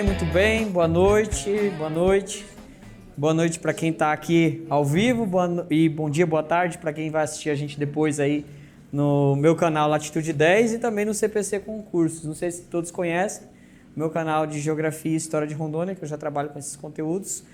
muito bem. Boa noite, boa noite. Boa noite para quem está aqui ao vivo e bom dia, boa tarde para quem vai assistir a gente depois aí no meu canal Latitude 10 e também no CPC Concursos. Não sei se todos conhecem o meu canal de Geografia e História de Rondônia, que eu já trabalho com esses conteúdos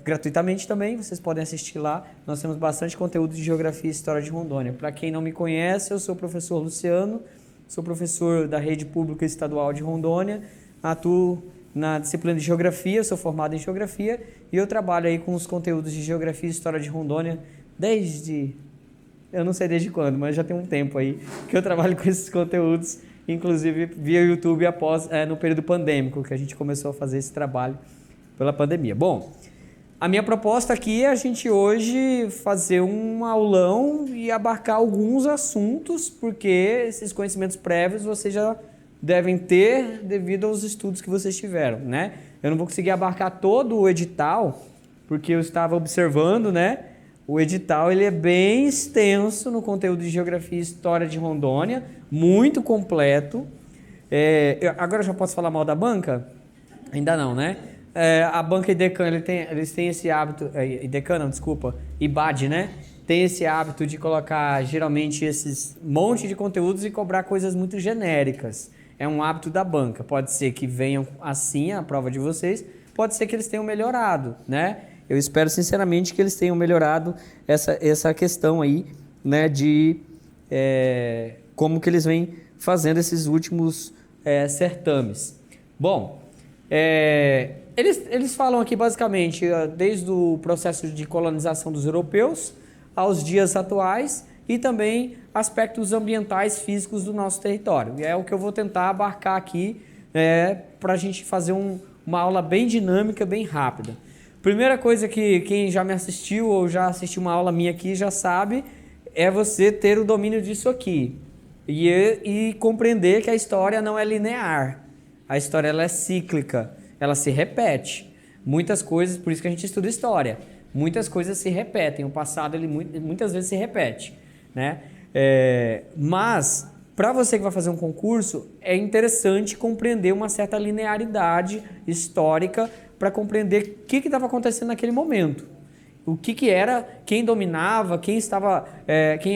gratuitamente também, vocês podem assistir lá. Nós temos bastante conteúdo de Geografia e História de Rondônia. Para quem não me conhece, eu sou o professor Luciano, sou professor da Rede Pública Estadual de Rondônia, atuo na disciplina de Geografia, sou formado em Geografia e eu trabalho aí com os conteúdos de Geografia e História de Rondônia eu não sei desde quando, mas já tem um tempo aí que eu trabalho com esses conteúdos, inclusive via YouTube no período pandêmico, que a gente começou a fazer esse trabalho pela pandemia. Bom, a minha proposta aqui é a gente hoje fazer um aulão e abarcar alguns assuntos, porque esses conhecimentos prévios vocês já devem ter devido aos estudos que vocês tiveram, né? Eu não vou conseguir abarcar todo o edital, porque eu estava observando, né? O edital ele é bem extenso no conteúdo de Geografia e História de Rondônia, muito completo. Agora eu já posso falar mal da banca? Ainda não, né? A banca IDECAN, eles têm esse hábito, IDECAN não, desculpa, IBAD, né? Tem esse hábito de colocar geralmente esses monte de conteúdos e cobrar coisas muito genéricas. É um hábito da banca. Pode ser que venham assim a prova de vocês, pode ser que eles tenham melhorado, né? Eu espero sinceramente que eles tenham melhorado essa questão aí, né, de como que eles vêm fazendo esses últimos certames. Bom, eles falam aqui basicamente desde o processo de colonização dos europeus aos dias atuais e também aspectos ambientais físicos do nosso território. E é o que eu vou tentar abarcar aqui para a gente fazer uma aula bem dinâmica, bem rápida. Primeira coisa que quem já me assistiu ou já assistiu uma aula minha aqui já sabe é você ter o domínio disso aqui e compreender que a história não é linear. A história ela é cíclica, ela se repete. Muitas coisas, por isso que a gente estuda história, muitas coisas se repetem, o passado ele muitas vezes se repete, né? Mas, para você que vai fazer um concurso, é interessante compreender uma certa linearidade histórica para compreender o que estava acontecendo naquele momento. O que era, quem dominava, quem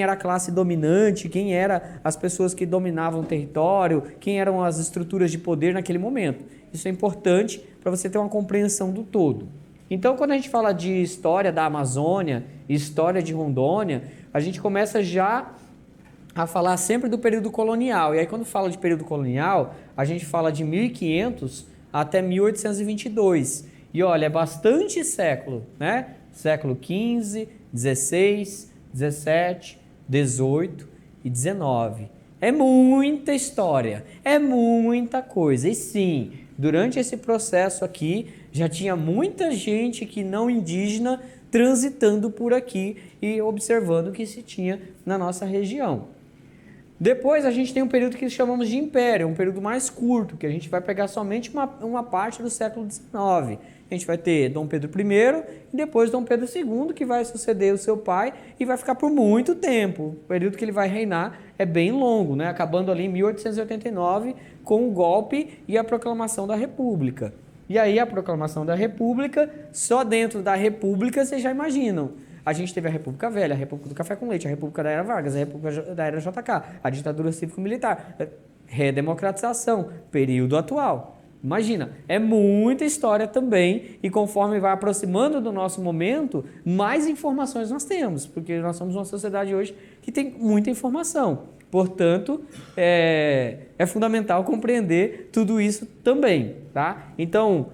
era a classe dominante, quem eram as pessoas que dominavam o território, quem eram as estruturas de poder naquele momento. Isso é importante para você ter uma compreensão do todo. Então, quando a gente fala de história da Amazônia, história de Rondônia, a gente começa já a falar sempre do período colonial. E aí, quando fala de período colonial, a gente fala de 1500 até 1822. E olha, é bastante século, né? Século XV, XVI, XVII, XVIII e XIX. É muita história, é muita coisa. E sim, durante esse processo aqui, já tinha muita gente que não indígena transitando por aqui e observando o que se tinha na nossa região. Depois a gente tem um período que chamamos de Império, um período mais curto, que a gente vai pegar somente uma parte do século XIX. A gente vai ter Dom Pedro I e depois Dom Pedro II, que vai suceder o seu pai e vai ficar por muito tempo. O período que ele vai reinar é bem longo, né? Acabando ali em 1889 com o golpe e a proclamação da República. E aí a proclamação da República, só dentro da República vocês já imaginam. A gente teve a República Velha, a República do Café com Leite, a República da Era Vargas, a República da Era JK, a ditadura cívico-militar, redemocratização, período atual. Imagina, é muita história também e conforme vai aproximando do nosso momento, mais informações nós temos, porque nós somos uma sociedade hoje que tem muita informação. Portanto, é fundamental compreender tudo isso também, tá? Então,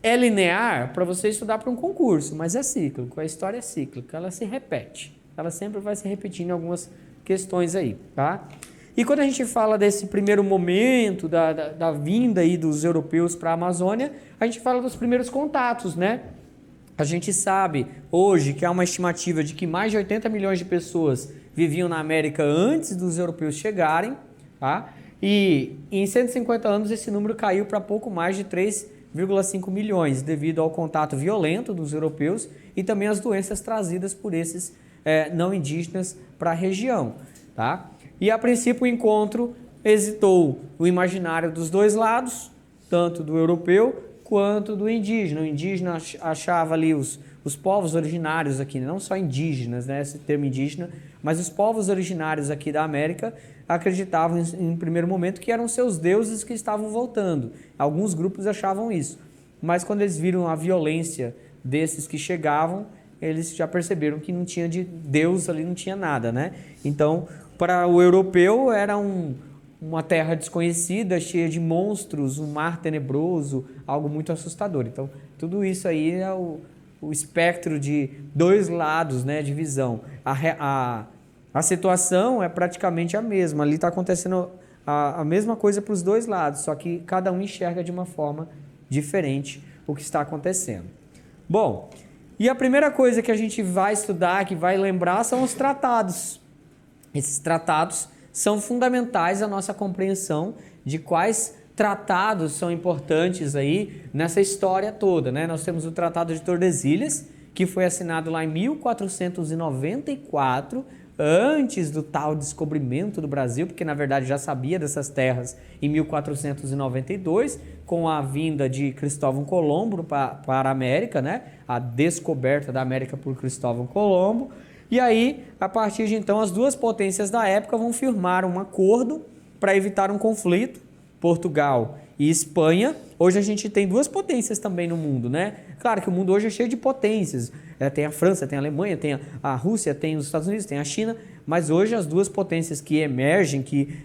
é linear para você estudar para um concurso, mas é cíclico, a história é cíclica, ela se repete, ela sempre vai se repetindo em algumas questões aí, tá? E quando a gente fala desse primeiro momento da vinda aí dos europeus para a Amazônia, a gente fala dos primeiros contatos, né? A gente sabe hoje que há uma estimativa de que mais de 80 milhões de pessoas viviam na América antes dos europeus chegarem, tá? E em 150 anos esse número caiu para pouco mais de 3,5 milhões, devido ao contato violento dos europeus e também as doenças trazidas por esses não indígenas para a região, tá? E a princípio o encontro excitou o imaginário dos dois lados, tanto do europeu quanto do indígena. O indígena achava ali os povos originários aqui, não só indígenas, né, esse termo indígena, mas os povos originários aqui da América acreditavam em primeiro momento que eram seus deuses que estavam voltando. Alguns grupos achavam isso, mas quando eles viram a violência desses que chegavam, eles já perceberam que não tinha de Deus ali, não tinha nada, né? Então, para o europeu era uma terra desconhecida, cheia de monstros, um mar tenebroso, algo muito assustador. Então, tudo isso aí é o espectro de dois lados, né, de visão. A situação é praticamente a mesma. Ali está acontecendo a mesma coisa para os dois lados, só que cada um enxerga de uma forma diferente o que está acontecendo. Bom, e a primeira coisa que a gente vai estudar, que vai lembrar, são os tratados. Esses tratados são fundamentais à nossa compreensão de quais tratados são importantes aí nessa história toda, né? Nós temos o Tratado de Tordesilhas, que foi assinado lá em 1494, antes do tal descobrimento do Brasil, porque na verdade já sabia dessas terras em 1492, com a vinda de Cristóvão Colombo para a América, né? A descoberta da América por Cristóvão Colombo. E aí, a partir de então, as duas potências da época vão firmar um acordo para evitar um conflito, Portugal e Espanha. Hoje a gente tem duas potências também no mundo, né? Claro que o mundo hoje é cheio de potências. Tem a França, tem a Alemanha, tem a Rússia, tem os Estados Unidos, tem a China. Mas hoje as duas potências que emergem, que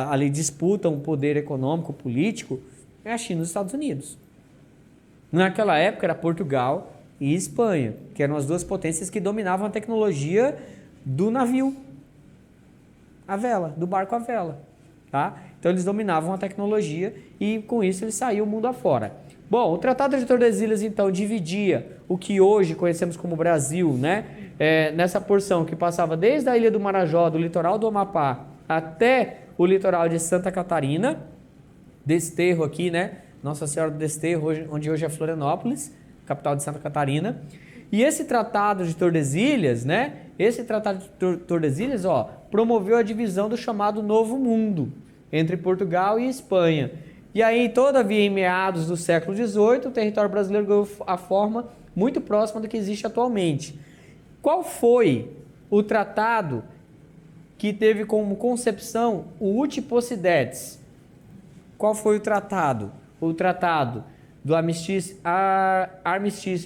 ali disputam o poder econômico, político, é a China e os Estados Unidos. Naquela época era Portugal e Espanha, que eram as duas potências que dominavam a tecnologia do navio, a vela, do barco à vela, tá? Então eles dominavam a tecnologia e com isso eles saíam o mundo afora. Bom, o Tratado de Tordesilhas então dividia o que hoje conhecemos como Brasil, né? Nessa porção que passava desde a Ilha do Marajó, do litoral do Amapá, até o litoral de Santa Catarina, Desterro aqui, né? Nossa Senhora do Desterro, onde hoje é Florianópolis, capital de Santa Catarina. E esse Tratado de Tordesilhas, né? Esse Tratado de Tordesilhas, promoveu a divisão do chamado Novo Mundo entre Portugal e Espanha. E aí, todavia, em meados do século XVIII, o território brasileiro ganhou a forma muito próxima do que existe atualmente. Qual foi o tratado que teve como concepção o Uti Possidetis? Qual foi o tratado? O tratado do armistício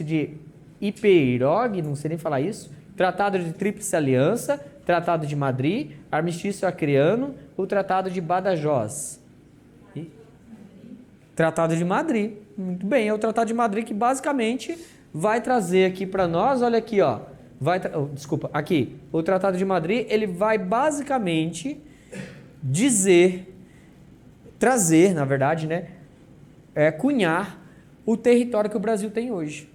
de Ipeirog, não sei nem falar isso, Tratado de Tríplice Aliança, Tratado de Madrid, Armistício Acreano, o Tratado de Badajoz. Tratado de Madrid, muito bem, é o Tratado de Madrid que basicamente vai trazer aqui para nós, olha aqui, aqui, o Tratado de Madrid, ele vai basicamente trazer, na verdade, né, cunhar o território que o Brasil tem hoje.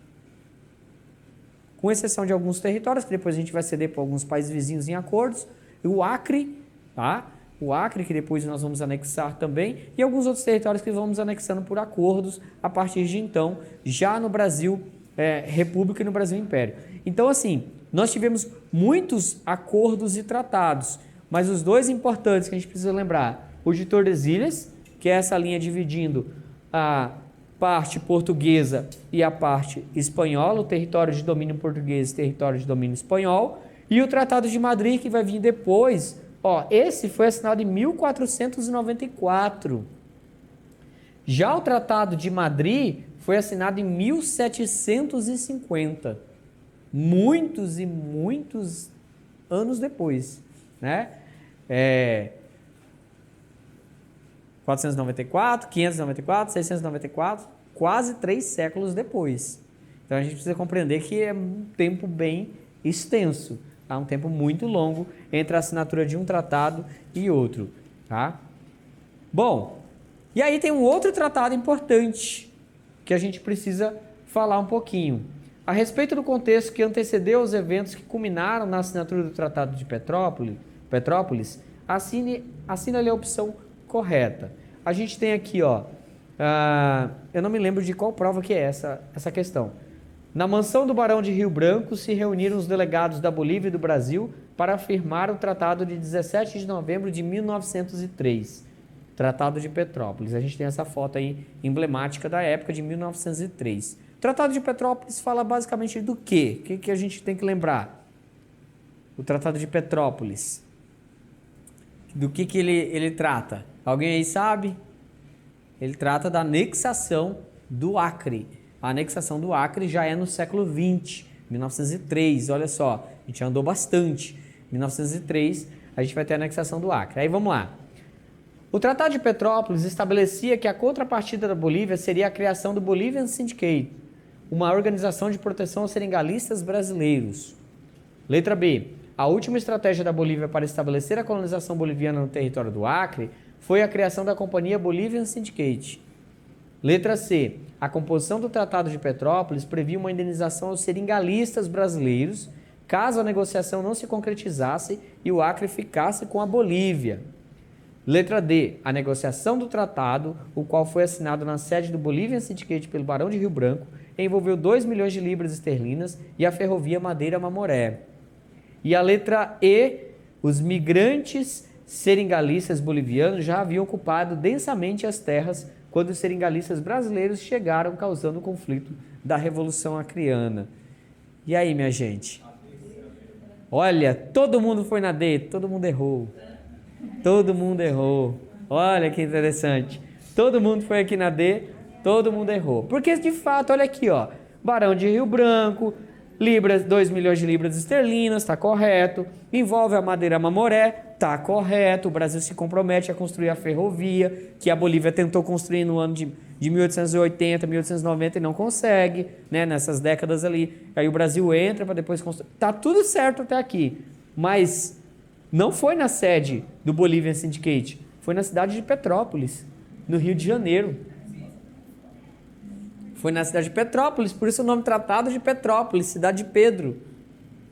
Com exceção de alguns territórios, que depois a gente vai ceder para alguns países vizinhos em acordos, o Acre, tá? O Acre, que depois nós vamos anexar também, e alguns outros territórios que vamos anexando por acordos a partir de então, já no Brasil República e no Brasil Império. Então, assim, nós tivemos muitos acordos e tratados, mas os dois importantes que a gente precisa lembrar, o de Tordesilhas, que é essa linha dividindo a parte portuguesa e a parte espanhola, o território de domínio português e território de domínio espanhol, e o Tratado de Madrid, que vai vir depois. Esse foi assinado em 1494. Já o Tratado de Madrid foi assinado em 1750. Muitos e muitos anos depois, né? 494, 594, 694, quase 3 séculos depois. Então a gente precisa compreender que é um tempo bem extenso, tá? Um tempo muito longo entre a assinatura de um tratado e outro, tá? Bom, e aí tem um outro tratado importante que a gente precisa falar um pouquinho. A respeito do contexto que antecedeu os eventos que culminaram na assinatura do Tratado de Petrópolis, assina-lhe a opção correta. A gente tem aqui, eu não me lembro de qual prova que é essa questão. Na mansão do Barão de Rio Branco se reuniram os delegados da Bolívia e do Brasil para firmar o Tratado de 17 de novembro de 1903. Tratado de Petrópolis. A gente tem essa foto aí emblemática da época de 1903. O Tratado de Petrópolis fala basicamente do quê? O que a gente tem que lembrar? O Tratado de Petrópolis. Do que ele trata? Alguém aí sabe? Ele trata da anexação do Acre. A anexação do Acre já é no século XX, 1903. Olha só, a gente andou bastante. 1903, a gente vai ter a anexação do Acre. Aí vamos lá. O Tratado de Petrópolis estabelecia que a contrapartida da Bolívia seria a criação do Bolivian Syndicate, uma organização de proteção aos seringalistas brasileiros. Letra B. A última estratégia da Bolívia para estabelecer a colonização boliviana no território do Acre foi a criação da Companhia Bolivian Syndicate. Letra C. A composição do Tratado de Petrópolis previa uma indenização aos seringalistas brasileiros caso a negociação não se concretizasse e o Acre ficasse com a Bolívia. Letra D. A negociação do tratado, o qual foi assinado na sede do Bolivian Syndicate pelo Barão de Rio Branco, envolveu 2 milhões de libras esterlinas e a ferrovia Madeira-Mamoré. E a letra E. Os migrantes seringalistas bolivianos já haviam ocupado densamente as terras quando os seringalistas brasileiros chegaram, causando o conflito da Revolução Acreana. E aí, minha gente? Olha, todo mundo foi na D, todo mundo errou. Todo mundo errou. Olha que interessante. Todo mundo foi aqui na D, todo mundo errou. Porque, de fato, olha aqui, ó. Barão de Rio Branco, libras, 2 milhões de libras esterlinas, está correto. Envolve a Madeira-Mamoré, está correto. O Brasil se compromete a construir a ferrovia, que a Bolívia tentou construir no ano de 1880, 1890 e não consegue, né? Nessas décadas ali. Aí o Brasil entra para depois construir. Tá tudo certo até aqui, mas não foi na sede do Bolivian Syndicate, foi na cidade de Petrópolis, no Rio de Janeiro. Foi na cidade de Petrópolis, por isso o nome Tratado de Petrópolis, cidade de Pedro,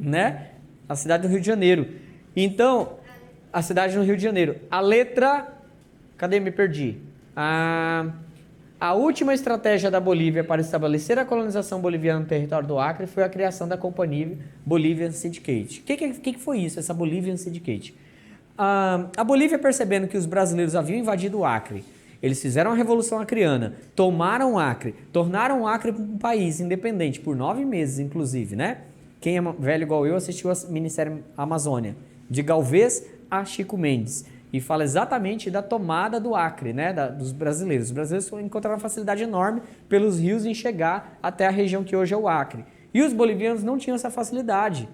né? A cidade do Rio de Janeiro. Então, a cidade no Rio de Janeiro. A letra... Cadê? Me perdi. A última estratégia da Bolívia para estabelecer a colonização boliviana no território do Acre foi a criação da Companhia Bolivian Syndicate. O que foi isso, essa Bolivian Syndicate? A Bolívia, percebendo que os brasileiros haviam invadido o Acre, eles fizeram a Revolução Acreana, tomaram o Acre, tornaram o Acre um país independente por 9 meses, inclusive, né? Quem é velho igual eu assistiu a minissérie Amazônia, de Galvez a Chico Mendes, e fala exatamente da tomada do Acre, né? Dos brasileiros. Os brasileiros encontraram uma facilidade enorme pelos rios em chegar até a região que hoje é o Acre. E os bolivianos não tinham essa facilidade,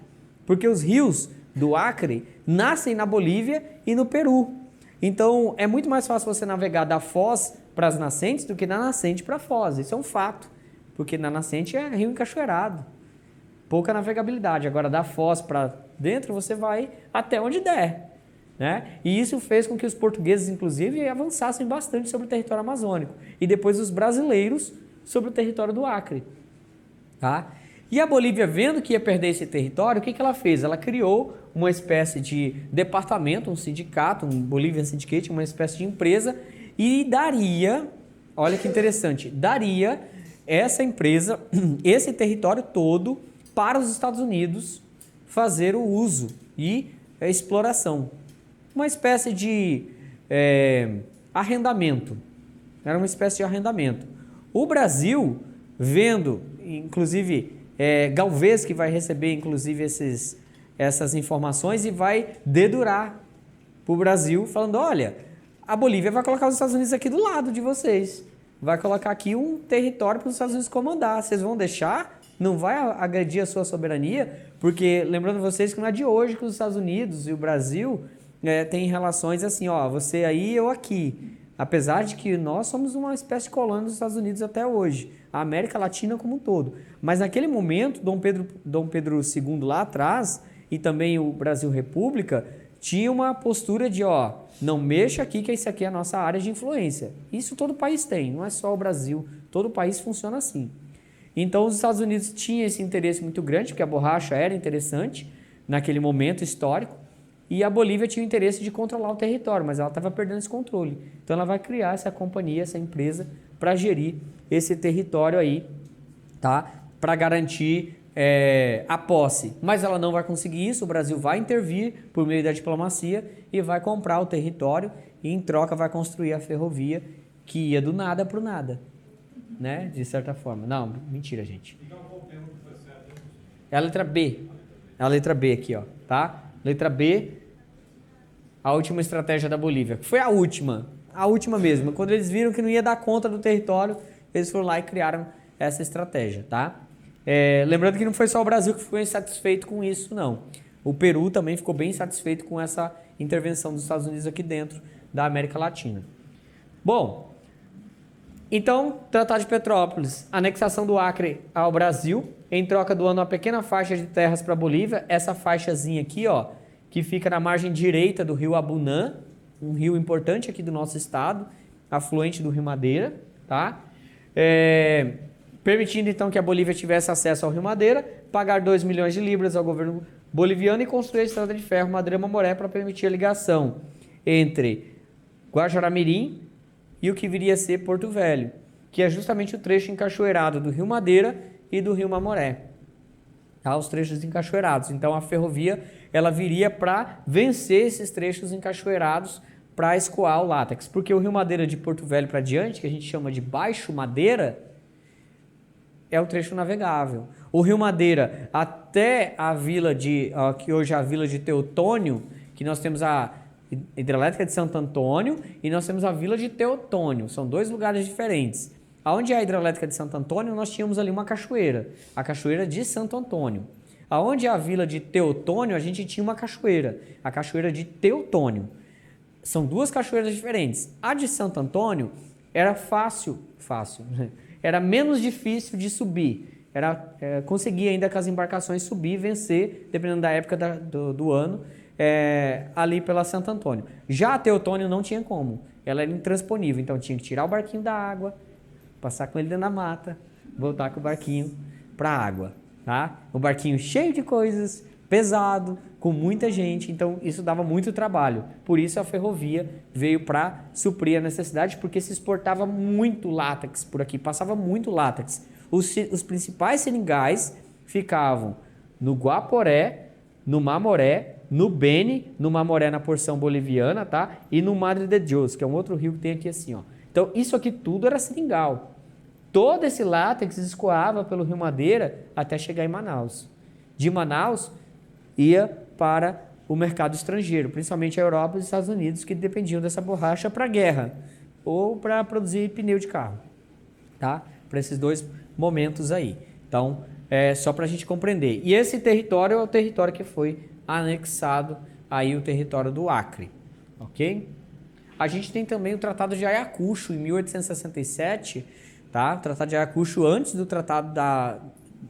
porque os rios do Acre nascem na Bolívia e no Peru. Então, é muito mais fácil você navegar da Foz para as nascentes do que da nascente para a Foz. Isso é um fato, porque na nascente é rio encachoeirado. Pouca navegabilidade. Agora, da Foz para dentro, você vai até onde der, né? E isso fez com que os portugueses, inclusive, avançassem bastante sobre o território amazônico. E depois os brasileiros sobre o território do Acre. Tá? E a Bolívia, vendo que ia perder esse território, o que ela fez? Ela criou uma espécie de departamento, um sindicato, um Bolivian Syndicate, uma espécie de empresa, e daria, olha que interessante, daria essa empresa, esse território todo, para os Estados Unidos fazer o uso e a exploração. Uma espécie de arrendamento. Era uma espécie de arrendamento. O Brasil, vendo, inclusive, Galvez, que vai receber, inclusive, essas informações e vai dedurar para o Brasil, falando, olha, a Bolívia vai colocar os Estados Unidos aqui do lado de vocês. Vai colocar aqui um território para os Estados Unidos comandar. Vocês vão deixar? Não vai agredir a sua soberania? Porque, lembrando vocês que não é de hoje que os Estados Unidos e o Brasil têm relações assim, ó, você aí, eu aqui. Apesar de que nós somos uma espécie de colônia dos Estados Unidos até hoje, a América Latina como um todo. Mas naquele momento, Dom Pedro II lá atrás, e também o Brasil República, tinha uma postura de, ó, não mexa aqui que isso aqui é a nossa área de influência. Isso todo país tem, não é só o Brasil, todo país funciona assim. Então os Estados Unidos tinham esse interesse muito grande, porque a borracha era interessante naquele momento histórico, e a Bolívia tinha o interesse de controlar o território, mas ela estava perdendo esse controle. Então ela vai criar essa companhia, essa empresa, para gerir esse território aí, tá? Para garantir a posse. Mas ela não vai conseguir isso, o Brasil vai intervir por meio da diplomacia e vai comprar o território e em troca vai construir a ferrovia que ia do nada para o nada, né? De certa forma. Não, mentira, gente. É a letra B. É a letra B aqui, ó, tá? Letra B, a última estratégia da Bolívia. Foi a última mesmo. Quando eles viram que não ia dar conta do território, eles foram lá e criaram essa estratégia, tá? Lembrando que não foi só o Brasil que ficou insatisfeito com isso, não. O Peru também ficou bem satisfeito com essa intervenção dos Estados Unidos aqui dentro da América Latina. Bom, então, Tratado de Petrópolis, anexação do Acre ao Brasil, em troca doando uma pequena faixa de terras para a Bolívia, essa faixazinha aqui, ó, que fica na margem direita do rio Abunã, um rio importante aqui do nosso estado, afluente do Rio Madeira, tá? Permitindo então que a Bolívia tivesse acesso ao Rio Madeira, pagar 2 milhões de libras ao governo boliviano e construir a estrada de ferro Madeira-Mamoré para permitir a ligação entre Guajará-Mirim e o que viria a ser Porto Velho, que é justamente o trecho encachoeirado do Rio Madeira e do Rio Mamoré. Tá? Os trechos encachoeirados. Então a ferrovia ela viria para vencer esses trechos encachoeirados para escoar o látex. Porque o Rio Madeira de Porto Velho para diante, que a gente chama de Baixo Madeira, é o trecho navegável. O Rio Madeira até a vila que hoje é a vila de Teotônio, que nós temos a hidrelétrica de Santo Antônio e nós temos a vila de Teotônio. São dois lugares diferentes. Aonde é a hidrelétrica de Santo Antônio, nós tínhamos ali uma cachoeira, a cachoeira de Santo Antônio. Aonde é a vila de Teotônio, a gente tinha uma cachoeira, a cachoeira de Teotônio. São duas cachoeiras diferentes. A de Santo Antônio era fácil, era menos difícil de subir. Conseguia ainda com as embarcações subir e vencer, dependendo da época do ano, ali pela Santo Antônio. Já a Teotônio não tinha como, ela era intransponível, então tinha que tirar o barquinho da água, passar com ele dentro da mata, voltar com o barquinho para a água, tá? O barquinho cheio de coisas, pesado, com muita gente, então isso dava muito trabalho. Por isso a ferrovia veio para suprir a necessidade, porque se exportava muito látex por aqui, passava muito látex. Os principais seringais ficavam no Guaporé, no Mamoré, no Beni, no Mamoré na porção boliviana, tá? E no Madre de Dios, que é um outro rio que tem aqui assim, ó. Então isso aqui tudo era seringal. Todo esse látex escoava pelo Rio Madeira até chegar em Manaus. De Manaus ia para o mercado estrangeiro, principalmente a Europa e os Estados Unidos, que dependiam dessa borracha para guerra ou para produzir pneu de carro, tá? Para esses dois momentos aí. Então, só para a gente compreender. E esse território é o território que foi anexado aí o território do Acre, ok? A gente tem também o Tratado de Ayacucho, em 1867, tá? O Tratado de Ayacucho antes do Tratado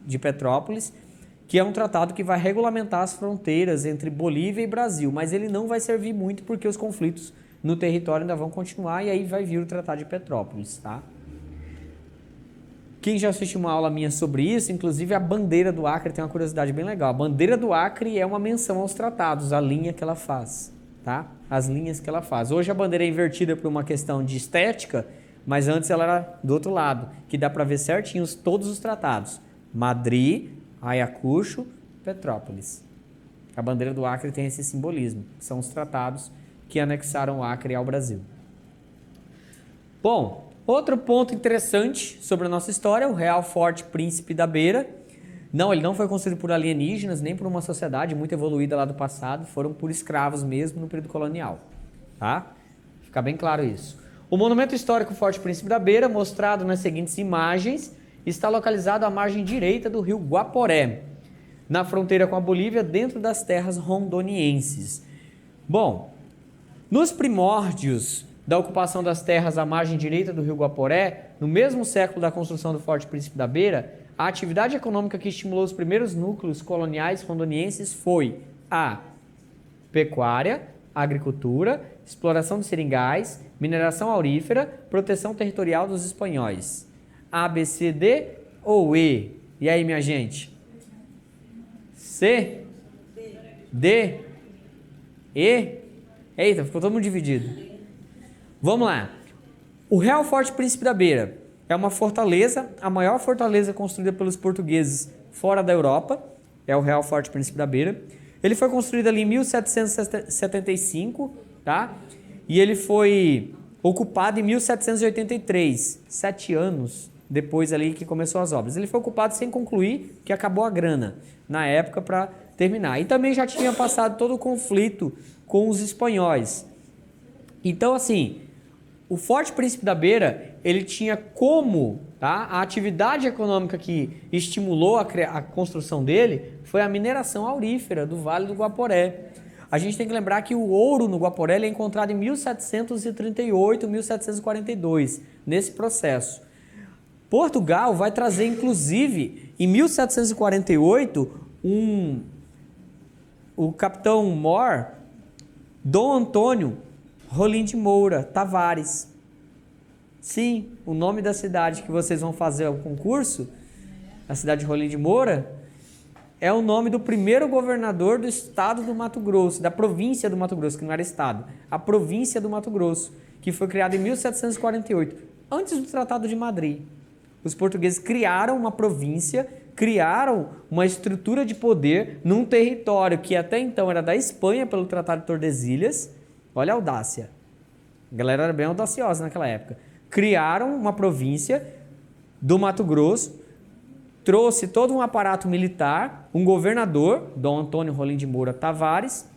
de Petrópolis, que é um tratado que vai regulamentar as fronteiras entre Bolívia e Brasil, mas ele não vai servir muito porque os conflitos no território ainda vão continuar e aí vai vir o Tratado de Petrópolis, tá? Quem já assistiu uma aula minha sobre isso, inclusive a bandeira do Acre tem uma curiosidade bem legal. A bandeira do Acre é uma menção aos tratados, a linha que ela faz, tá? As linhas que ela faz. Hoje a bandeira é invertida por uma questão de estética, mas antes ela era do outro lado, que dá para ver certinho todos os tratados. Madrid, Ayacucho, Petrópolis. A bandeira do Acre tem esse simbolismo. São os tratados que anexaram o Acre ao Brasil. Bom, outro ponto interessante sobre a nossa história, o Real Forte Príncipe da Beira. Não, ele não foi construído por alienígenas, nem por uma sociedade muito evoluída lá do passado. Foram por escravos mesmo no período colonial. Tá? Fica bem claro isso. O monumento histórico Forte Príncipe da Beira, mostrado nas seguintes imagens, está localizado à margem direita do rio Guaporé, na fronteira com a Bolívia, dentro das terras rondonienses. Bom, nos primórdios da ocupação das terras à margem direita do rio Guaporé, no mesmo século da construção do Forte Príncipe da Beira, a atividade econômica que estimulou os primeiros núcleos coloniais rondonienses foi a pecuária, agricultura, exploração de seringais, mineração aurífera, proteção territorial dos espanhóis. A, B, C, D ou E? E aí, minha gente? C? D? E? Eita, ficou todo mundo dividido. Vamos lá. O Real Forte Príncipe da Beira é uma fortaleza, a maior fortaleza construída pelos portugueses fora da Europa. É o Real Forte Príncipe da Beira. Ele foi construído ali em 1775, tá? e ele foi ocupado em 1783, 7 anos depois ali que começou as obras. Ele foi ocupado sem concluir, que acabou a grana na época para terminar. E também já tinha passado todo o conflito com os espanhóis. Então, assim, o Forte Príncipe da Beira, ele tinha como, tá, a atividade econômica que estimulou a construção dele foi a mineração aurífera do Vale do Guaporé. A gente tem que lembrar que o ouro no Guaporé ele é encontrado em 1738, 1742, nesse processo. Portugal vai trazer, inclusive, em 1748, o capitão Mor, Dom Antônio Rolim de Moura Tavares. Sim, o nome da cidade que vocês vão fazer o concurso, a cidade de Rolim de Moura, é o nome do primeiro governador do estado do Mato Grosso, da província do Mato Grosso, que não era estado, a província do Mato Grosso, que foi criada em 1748, antes do Tratado de Madrid. Os portugueses criaram uma província, criaram uma estrutura de poder num território que até então era da Espanha pelo Tratado de Tordesilhas. Olha a audácia. A galera era bem audaciosa naquela época. Criaram uma província do Mato Grosso, trouxe todo um aparato militar, um governador, Dom Antônio Rolim de Moura Tavares,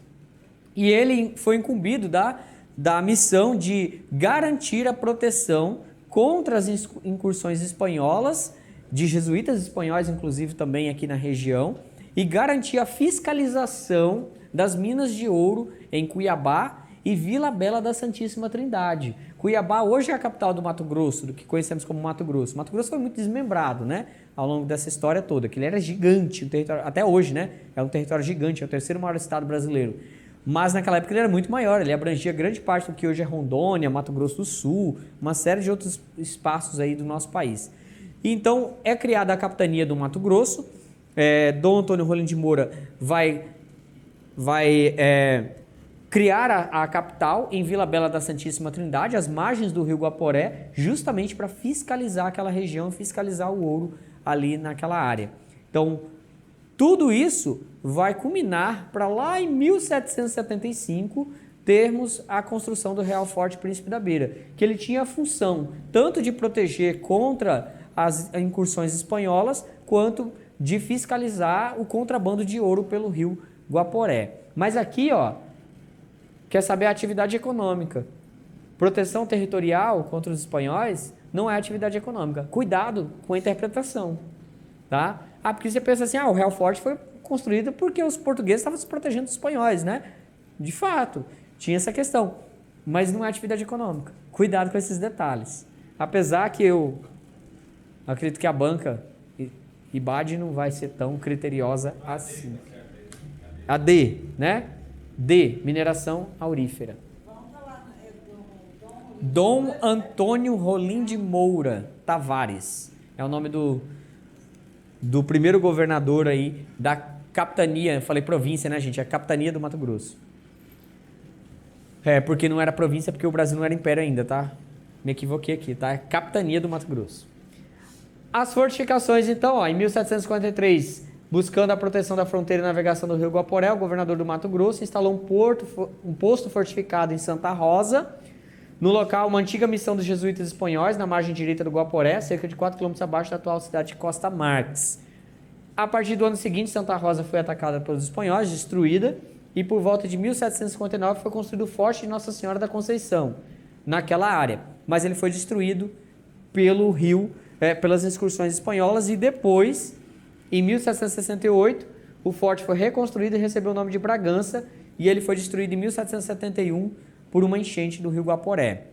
e ele foi incumbido da missão de garantir a proteção contra as incursões espanholas, de jesuítas espanhóis, inclusive também aqui na região, e garantir a fiscalização das minas de ouro em Cuiabá e Vila Bela da Santíssima Trindade. Cuiabá hoje é a capital do Mato Grosso, do que conhecemos como Mato Grosso. Mato Grosso foi muito desmembrado, né, ao longo dessa história toda, que ele era gigante, um território, até hoje, né, é um território gigante, é o terceiro maior estado brasileiro. Mas naquela época ele era muito maior, ele abrangia grande parte do que hoje é Rondônia, Mato Grosso do Sul, uma série de outros espaços aí do nosso país. Então é criada a capitania do Mato Grosso, Dom Antônio Rolim de Moura vai criar a capital em Vila Bela da Santíssima Trindade, às margens do rio Guaporé, justamente para fiscalizar aquela região, fiscalizar o ouro ali naquela área. Então, tudo isso vai culminar para lá em 1775 termos a construção do Real Forte Príncipe da Beira, que ele tinha a função tanto de proteger contra as incursões espanholas, quanto de fiscalizar o contrabando de ouro pelo rio Guaporé. Mas aqui, ó, quer saber a atividade econômica. Proteção territorial contra os espanhóis não é atividade econômica. Cuidado com a interpretação, tá? Porque você pensa assim, o Real Forte foi construído porque os portugueses estavam se protegendo dos espanhóis, né? De fato, tinha essa questão. Mas não é atividade econômica. Cuidado com esses detalhes. Apesar que eu acredito que a banca IBAD não vai ser tão criteriosa assim. A D, né? D, mineração aurífera. Dom Antônio Rolim de Moura Tavares. É o nome do primeiro governador aí da capitania, eu falei província, né, gente? É a capitania do Mato Grosso. Porque não era província, porque o Brasil não era império ainda, tá? Me equivoquei aqui, tá? É capitania do Mato Grosso. As fortificações, então, em 1743, buscando a proteção da fronteira e navegação do rio Guaporé, o governador do Mato Grosso instalou um posto fortificado em Santa Rosa, no local, uma antiga missão dos jesuítas espanhóis, na margem direita do Guaporé, cerca de 4 km abaixo da atual cidade de Costa Marques. A partir do ano seguinte, Santa Rosa foi atacada pelos espanhóis, destruída, e por volta de 1759 foi construído o Forte de Nossa Senhora da Conceição, naquela área. Mas ele foi destruído pelo rio, pelas excursões espanholas, e depois, em 1768, o forte foi reconstruído e recebeu o nome de Bragança, e ele foi destruído em 1771 por uma enchente do rio Guaporé.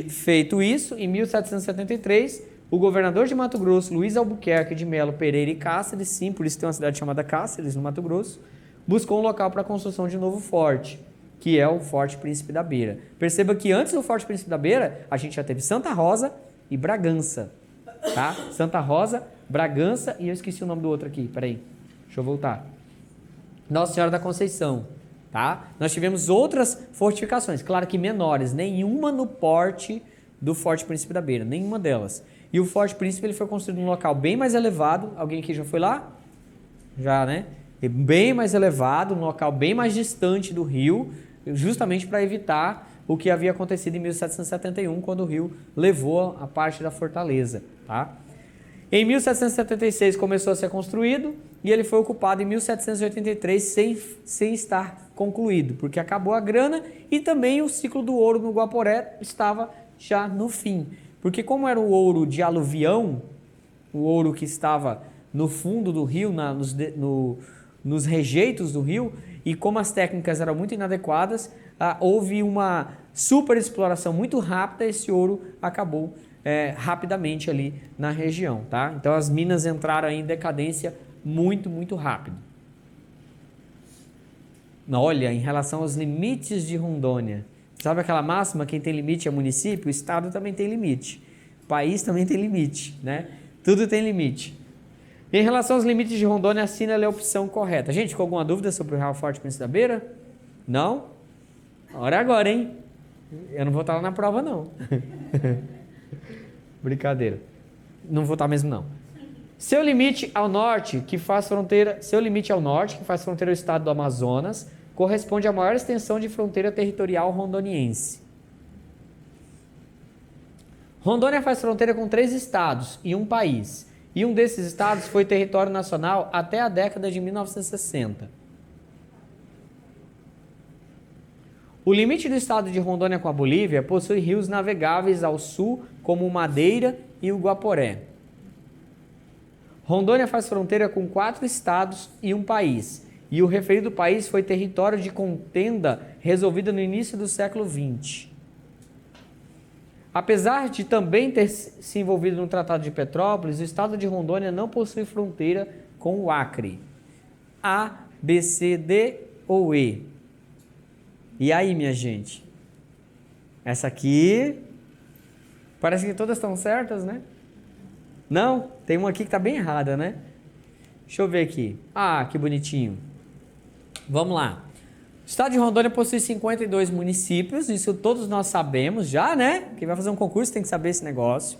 Feito isso, em 1773, o governador de Mato Grosso, Luiz Albuquerque de Melo Pereira e Cáceres, sim, por isso tem uma cidade chamada Cáceres, no Mato Grosso, buscou um local para a construção de um novo forte, que é o Forte Príncipe da Beira. Perceba que antes do Forte Príncipe da Beira, a gente já teve Santa Rosa e Bragança, tá? Santa Rosa, Bragança e eu esqueci o nome do outro aqui, peraí, deixa eu voltar. Nossa Senhora da Conceição, tá? Nós tivemos outras fortificações, claro que menores, nenhuma no porte do Forte Príncipe da Beira, nenhuma delas. E o Forte Príncipe ele foi construído em um local bem mais elevado, alguém aqui já foi lá? Já, né? Bem mais elevado, um local bem mais distante do rio, justamente para evitar o que havia acontecido em 1771, quando o rio levou a parte da fortaleza, tá? Em 1776 começou a ser construído e ele foi ocupado em 1783 sem estar concluído, porque acabou a grana e também o ciclo do ouro no Guaporé estava já no fim. Porque como era o ouro de aluvião, o ouro que estava no fundo do rio, nos rejeitos do rio, e como as técnicas eram muito inadequadas, houve uma superexploração muito rápida, esse ouro acabou rapidamente ali na região, tá? Então as minas entraram em decadência muito rápido. Olha, em relação aos limites de Rondônia, sabe aquela máxima, quem tem limite é município? O estado também tem limite, o país também tem limite, né? Tudo tem limite. Em relação aos limites de Rondônia, assina a opção correta. Gente, ficou alguma dúvida sobre o Real Forte Príncipe da Beira? Não? Hora é agora, hein? Eu não vou estar lá na prova, não. Brincadeira. Não vou estar mesmo, não. Seu limite ao norte, que faz fronteira ao estado do Amazonas, corresponde à maior extensão de fronteira territorial rondoniense. Rondônia faz fronteira com 3 estados e um país. E um desses estados foi território nacional até a década de 1960. O limite do estado de Rondônia com a Bolívia possui rios navegáveis ao sul, como o Madeira e o Guaporé. Rondônia faz fronteira com 4 estados e um país, e o referido país foi território de contenda resolvida no início do século XX. Apesar de também ter se envolvido no Tratado de Petrópolis, o estado de Rondônia não possui fronteira com o Acre. A, B, C, D ou E? E aí, minha gente? Essa aqui, parece que todas estão certas, né? Não? Tem uma aqui que está bem errada, né? Deixa eu ver aqui. Ah, que bonitinho. Vamos lá. O estado de Rondônia possui 52 municípios, isso todos nós sabemos já, né? Quem vai fazer um concurso tem que saber esse negócio.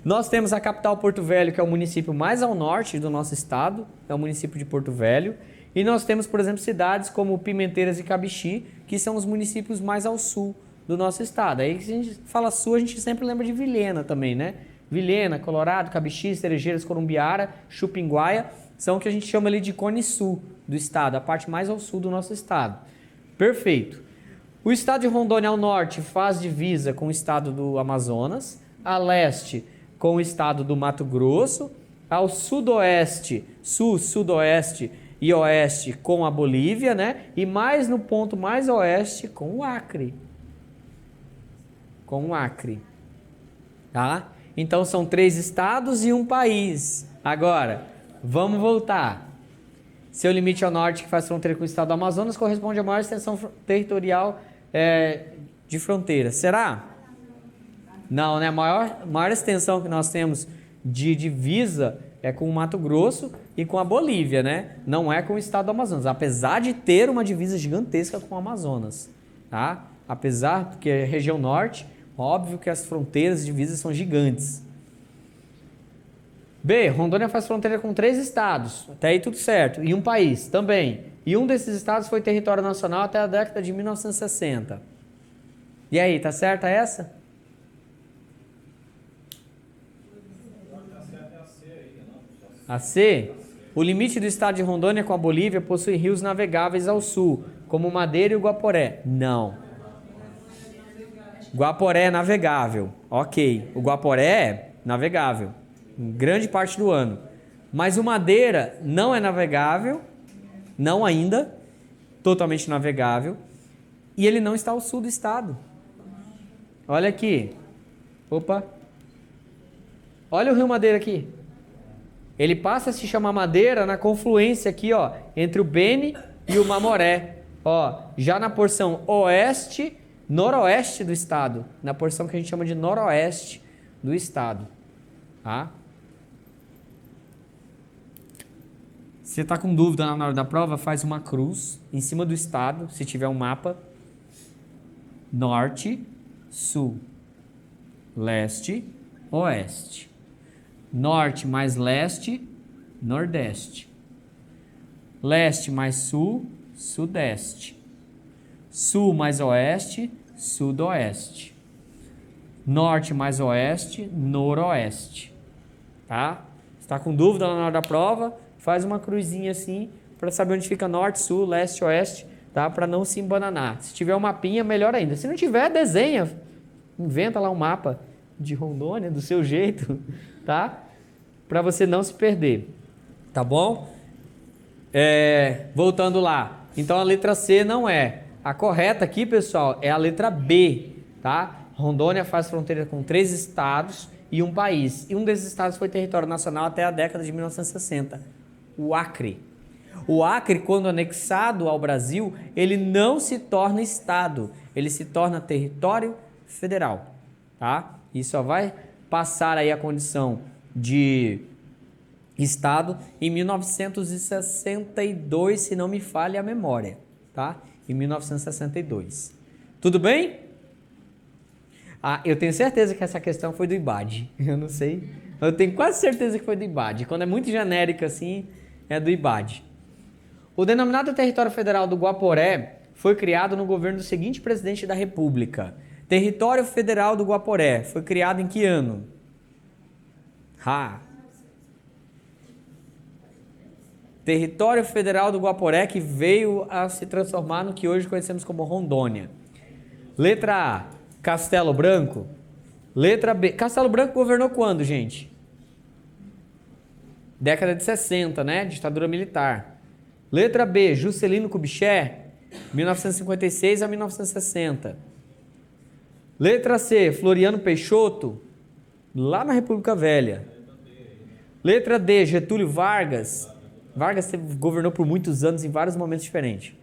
Nós temos a capital Porto Velho, que é o município mais ao norte do nosso estado, é o município de Porto Velho. E nós temos, por exemplo, cidades como Pimenteiras e Cabixi, que são os municípios mais ao sul do nosso estado. Aí, se a gente fala sul, a gente sempre lembra de Vilhena também, né? Vilhena, Colorado, Cabixi, Cerejeiras, Corumbiara, Chupinguaia, são o que a gente chama ali de cone sul do estado, a parte mais ao sul do nosso estado. Perfeito. O estado de Rondônia ao norte faz divisa com o estado do Amazonas, a leste com o estado do Mato Grosso, ao sudoeste, sul, sudoeste e oeste com a Bolívia, né? E mais no ponto mais oeste com o Acre. Com o Acre. Tá? Então são 3 estados e um país. Agora, vamos voltar. Seu limite ao norte, que faz fronteira com o estado do Amazonas, corresponde à maior extensão territorial de fronteira. Será? Não, né? A maior extensão que nós temos de divisa é com o Mato Grosso e com a Bolívia, né? Não é com o estado do Amazonas, apesar de ter uma divisa gigantesca com o Amazonas, tá? Apesar que é região norte, óbvio que as fronteiras e divisas são gigantes. B, Rondônia faz fronteira com 3 estados, até aí tudo certo, e um país também. E um desses estados foi território nacional até a década de 1960. E aí, tá certa essa? A C, o limite do estado de Rondônia com a Bolívia possui rios navegáveis ao sul, como o Madeira e o Guaporé. Não. Guaporé é navegável. Ok. O Guaporé é navegável. Em grande parte do ano. Mas o Madeira não é navegável. Não ainda. Totalmente navegável. E ele não está ao sul do estado. Olha aqui. Opa. Olha o Rio Madeira aqui. Ele passa a se chamar Madeira na confluência aqui, ó, entre o Beni e o Mamoré. Ó, já na porção oeste, noroeste do estado. Na porção que a gente chama de noroeste do estado. Tá? Se você está com dúvida na hora da prova, faz uma cruz em cima do estado, se tiver um mapa. Norte, sul, leste, oeste. Norte mais leste, nordeste. Leste mais sul, sudeste. sul mais oeste, sudoeste. Norte mais oeste, noroeste. Tá? Se tá com dúvida na hora da prova, faz uma cruzinha assim para saber onde fica norte, sul, leste, oeste, tá? Para não se embananar. Se tiver um mapinha, melhor ainda. Se não tiver, desenha. Inventa lá um mapa de Rondônia do seu jeito, tá? Para você não se perder. Tá bom? Voltando lá. Então a letra C não é. A correta aqui, pessoal, é a letra B, tá? Rondônia faz fronteira com 3 estados e um país. E um desses estados foi território nacional até a década de 1960, o Acre. O Acre, quando anexado ao Brasil, ele não se torna estado, ele se torna território federal, tá? E só vai passar aí a condição de estado em 1962, se não me falha a memória, tá? Em 1962. Tudo bem? Eu tenho certeza que essa questão foi do IBAD. Eu não sei. Eu tenho quase certeza que foi do IBAD. Quando é muito genérico assim, é do IBAD. O denominado Território Federal do Guaporé foi criado no governo do seguinte presidente da República. Território Federal do Guaporé foi criado em que ano? Território Federal do Guaporé, que veio a se transformar no que hoje conhecemos como Rondônia. Letra A, Castelo Branco. Letra B, Castelo Branco governou quando, gente? Década de 60, né? Ditadura militar. Letra B, Juscelino Kubitschek, 1956 a 1960. Letra C, Floriano Peixoto, lá na República Velha. Letra D, Getúlio Vargas. Vargas governou por muitos anos em vários momentos diferentes.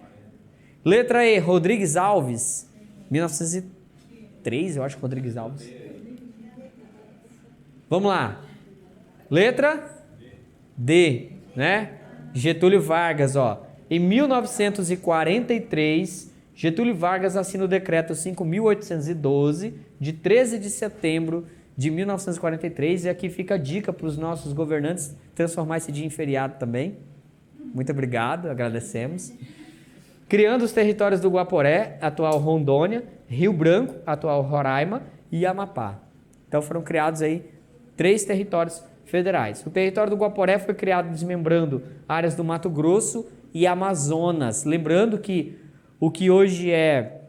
Letra E, Rodrigues Alves, 1903, eu acho que Rodrigues Alves. Vamos lá. Letra D, né? Getúlio Vargas, ó. Em 1943, Getúlio Vargas assina o decreto 5.812, de 13 de setembro de 1943, e aqui fica a dica para os nossos governantes transformar esse dia em feriado também. Muito obrigado, agradecemos. Criando os territórios do Guaporé, atual Rondônia, Rio Branco, atual Roraima e Amapá. Então foram criados aí 3 territórios federais. O território do Guaporé foi criado desmembrando áreas do Mato Grosso e Amazonas. Lembrando que o que hoje é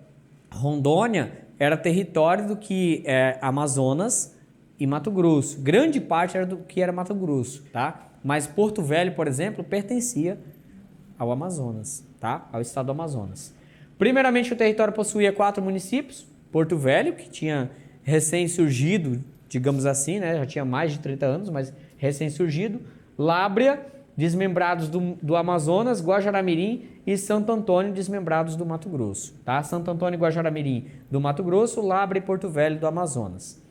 Rondônia era território do que é Amazonas e Mato Grosso. Grande parte era do que era Mato Grosso, tá? Mas Porto Velho, por exemplo, pertencia ao Amazonas, tá? Ao estado do Amazonas. Primeiramente, o território possuía 4 municípios. Porto Velho, que tinha recém-surgido, digamos assim, né? Já tinha mais de 30 anos, mas recém-surgido. Lábrea, desmembrados do Amazonas, Guajará-Mirim e Santo Antônio, desmembrados do Mato Grosso, tá? Santo Antônio e Guajará-Mirim do Mato Grosso, Lábrea e Porto Velho do Amazonas.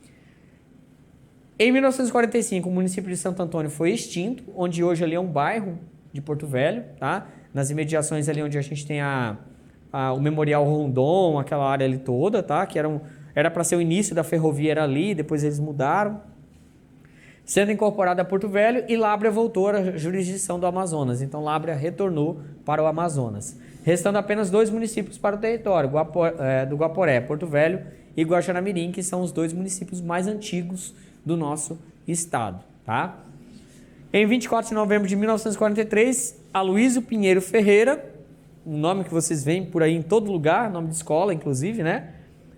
Em 1945, o município de Santo Antônio foi extinto, onde hoje ali é um bairro de Porto Velho, tá? Nas imediações ali onde a gente tem o Memorial Rondon, aquela área ali toda, tá? Que era para ser o início da ferrovia, era ali, depois eles mudaram. Sendo incorporada a Porto Velho, e Lábrea voltou à jurisdição do Amazonas. Então, Lábrea retornou para o Amazonas. Restando apenas 2 municípios para o território do Guaporé, Porto Velho e Guajará-Mirim, que são os 2 municípios mais antigos do nosso estado, tá? Em 24 de novembro de 1943, Aloysio Pinheiro Ferreira, um nome que vocês veem por aí em todo lugar, nome de escola, inclusive, né?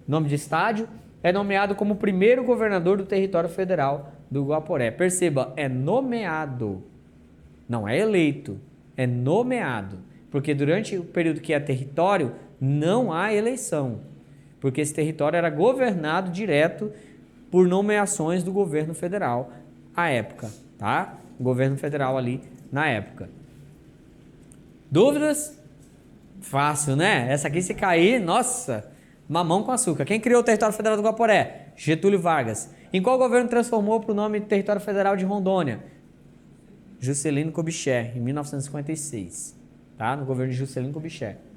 Nome de estádio, é nomeado como o primeiro governador do território federal do Guaporé. Perceba, é nomeado, não é eleito, é nomeado, porque durante o período que é território, não há eleição, porque esse território era governado direto por nomeações do governo federal à época, tá? O governo federal ali na época. Dúvidas? Fácil, né? Essa aqui se cair, nossa, mamão com açúcar. Quem criou o território federal do Guaporé? Getúlio Vargas. Em qual governo transformou para o nome Território Federal de Rondônia? Juscelino Kubitschek, em 1956, tá? No governo de Juscelino Kubitschek.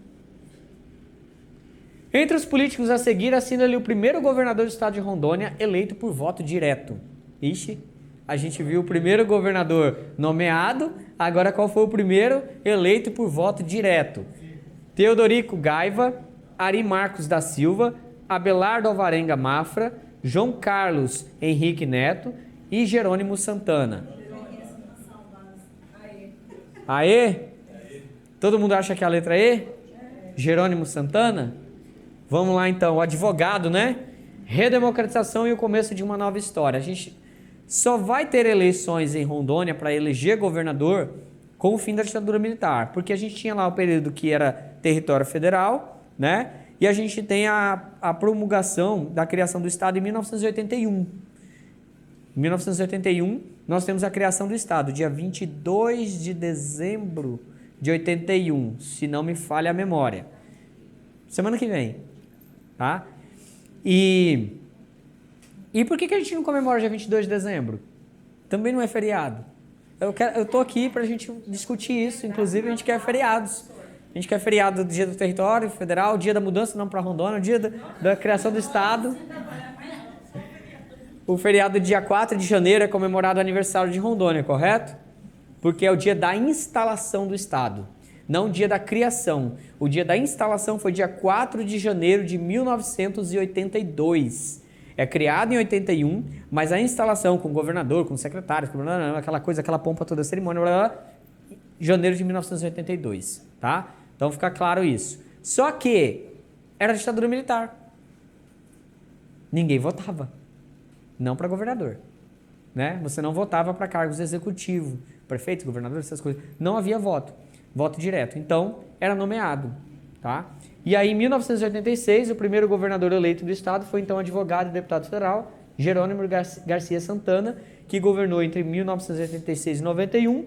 Entre os políticos a seguir, assina-lhe o primeiro governador do estado de Rondônia eleito por voto direto. Ixi, a gente viu o primeiro governador nomeado, agora qual foi o primeiro eleito por voto direto? Teodorico Gaiva, Ari Marcos da Silva, Abelardo Alvarenga Mafra, João Carlos Henrique Neto e Jerônimo Santana. Aê? Todo mundo acha que é a letra E? Jerônimo Santana? Vamos lá então, o advogado, né? Redemocratização e o começo de uma nova história. A gente só vai ter eleições em Rondônia para eleger governador com o fim da ditadura militar, porque a gente tinha lá o período que era território federal, né? E a gente tem a promulgação da criação do Estado em 1981. Em 1981, nós temos a criação do Estado, dia 22 de dezembro de 81, se não me falha a memória. Semana que vem, tá? E por que a gente não comemora dia 22 de dezembro? Também não é feriado. Eu tô aqui para a gente discutir isso, inclusive a gente quer feriados. A gente quer feriado do dia do território federal, dia da mudança não para Rondônia, dia da criação do Estado. O feriado dia 4 de janeiro é comemorado o aniversário de Rondônia, correto? Porque é o dia da instalação do Estado, não o dia da criação. O dia da instalação foi dia 4 de janeiro de 1982. É criado em 81, mas a instalação com o governador, com os secretários, aquela coisa, aquela pompa toda, a cerimônia, blá, blá, janeiro de 1982, tá? Então fica claro isso. Só que era ditadura militar. Ninguém votava. Não para governador, né? Você não votava para cargos executivos, prefeito, governador, essas coisas. Não havia voto direto. Então, era nomeado, tá? E aí, em 1986, o primeiro governador eleito do estado foi então advogado e deputado federal, Jerônimo Garcia Santana, que governou entre 1986 e 91.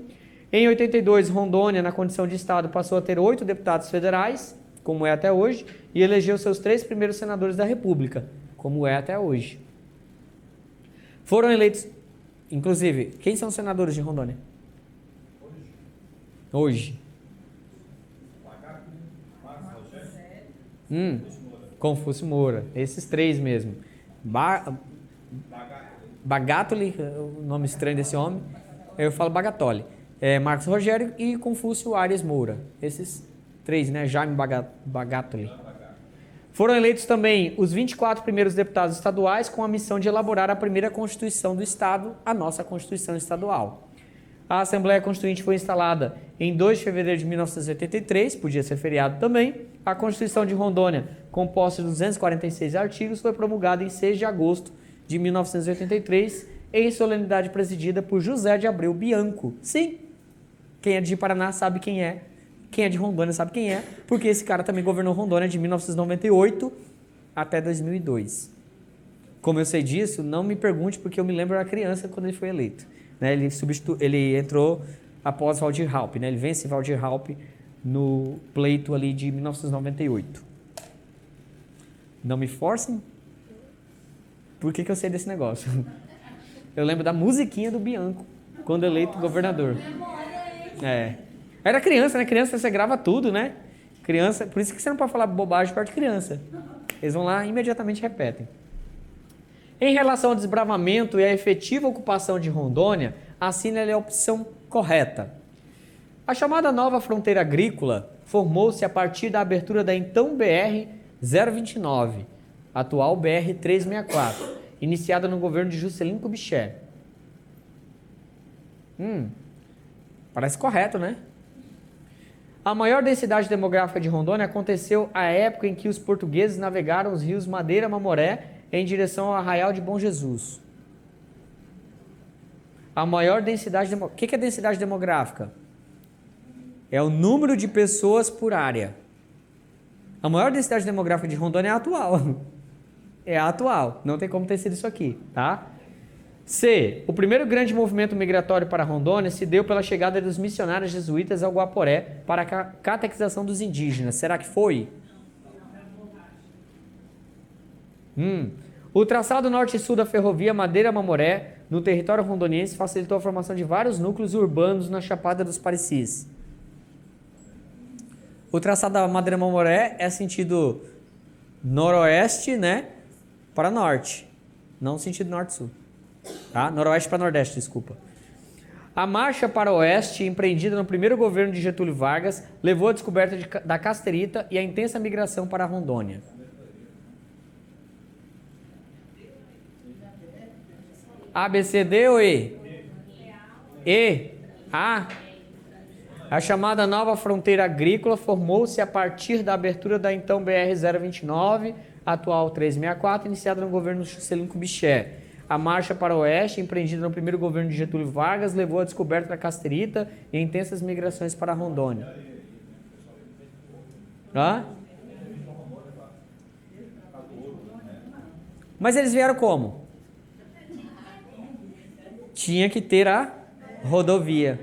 Em 82, Rondônia, na condição de estado, passou a ter 8 deputados federais, como é até hoje, e elegeu seus 3 primeiros senadores da República, como é até hoje. Foram eleitos, inclusive, quem são os senadores de Rondônia? Hoje. Confúcio Moura. Esses 3 mesmo. Bagatoli, o nome estranho desse homem. Eu falo Bagatoli. Marcos Rogério e Confúcio Arias Moura. Esses 3, né? Jaime Bagatoli. Foram eleitos também os 24 primeiros deputados estaduais com a missão de elaborar a primeira Constituição do Estado, a nossa Constituição Estadual. A Assembleia Constituinte foi instalada em 2 de fevereiro de 1983, podia ser feriado também. A Constituição de Rondônia, composta de 246 artigos, foi promulgada em 6 de agosto de 1983, em solenidade presidida por José de Abreu Bianco. Sim, quem é de Paraná sabe quem é. Quem é de Rondônia sabe quem é, porque esse cara também governou Rondônia de 1998 até 2002. Como eu sei disso, não me pergunte, porque eu me lembro, eu era criança quando ele foi eleito. Né? Ele entrou após Waldir Raupp, né? Ele vence Waldir Raupp no pleito ali de 1998. Não me forcem. Por que eu sei desse negócio? Eu lembro da musiquinha do Bianco, quando eleito governador. Era criança, né? Criança você grava tudo, né? Criança, por isso que você não pode falar bobagem perto de criança. Eles vão lá e imediatamente repetem. Em relação ao desbravamento e à efetiva ocupação de Rondônia, assina-lhe a opção correta. A chamada nova fronteira agrícola formou-se a partir da abertura da então BR-029, atual BR-364, iniciada no governo de Juscelino Kubitschek. Parece correto, né? A maior densidade demográfica de Rondônia aconteceu à época em que os portugueses navegaram os rios Madeira e Mamoré em direção ao Arraial de Bom Jesus. A maior densidade demográfica. O que é densidade demográfica? É o número de pessoas por área. A maior densidade demográfica de Rondônia é a atual. É a atual. Não tem como ter sido isso aqui, tá? C. O primeiro grande movimento migratório para Rondônia se deu pela chegada dos missionários jesuítas ao Guaporé para a catequização dos indígenas. Será que foi? O traçado norte e sul da ferrovia Madeira-Mamoré, no território rondoniense, facilitou a formação de vários núcleos urbanos na Chapada dos Parecis. O traçado da Madeira-Mamoré é sentido noroeste, né, para norte, não sentido norte-sul. Tá? Noroeste para nordeste, desculpa. A marcha para o oeste, empreendida no primeiro governo de Getúlio Vargas, levou à descoberta da Casterita e à intensa migração para Rondônia. A, B, C, D ou E? E. A. A chamada nova fronteira agrícola formou-se a partir da abertura da então BR-029, atual 364, iniciada no governo Juscelino Kubitschek. A marcha para o oeste, empreendida no primeiro governo de Getúlio Vargas, levou à descoberta da Casterita e intensas migrações para Rondônia. Hã? Mas eles vieram como? Tinha que ter a rodovia.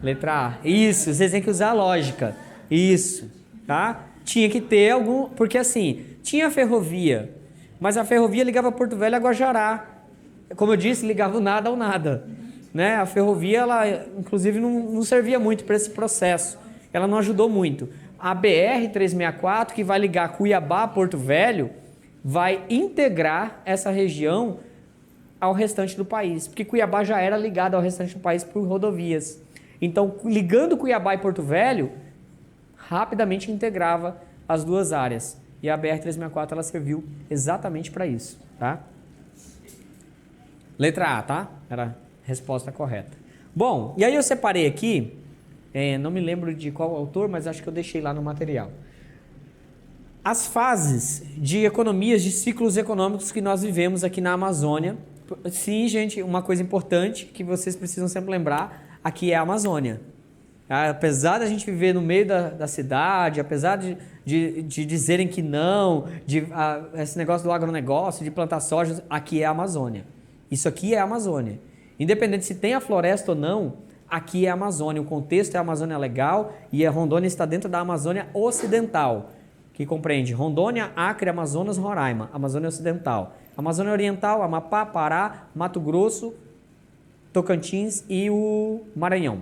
Letra A. Isso, vocês têm que usar a lógica. Isso, tá? Tinha que ter algum... Porque assim, tinha a ferrovia, mas a ferrovia ligava Porto Velho a Guajará. Como eu disse, ligava o nada ao nada. Né? A ferrovia, ela inclusive não servia muito para esse processo. Ela não ajudou muito. A BR-364, que vai ligar Cuiabá a Porto Velho, vai integrar essa região ao restante do país. Porque Cuiabá já era ligado ao restante do país por rodovias. Então, ligando Cuiabá e Porto Velho, rapidamente integrava as duas áreas. E a BR-364 ela serviu exatamente para isso, tá? Letra A, tá? Era a resposta correta. Bom, e aí eu separei aqui, não me lembro de qual autor, mas acho que eu deixei lá no material. As fases de economias, de ciclos econômicos que nós vivemos aqui na Amazônia. Sim, gente, uma coisa importante que vocês precisam sempre lembrar, aqui é a Amazônia. Apesar da gente viver no meio da cidade, apesar de dizerem que não, esse negócio do agronegócio, de plantar soja, aqui é a Amazônia. Isso aqui é a Amazônia. Independente se tem a floresta ou não, aqui é a Amazônia. O contexto é a Amazônia legal e a Rondônia está dentro da Amazônia Ocidental, que compreende Rondônia, Acre, Amazonas, Roraima, Amazônia Ocidental. Amazônia Oriental, Amapá, Pará, Mato Grosso, Tocantins e o Maranhão,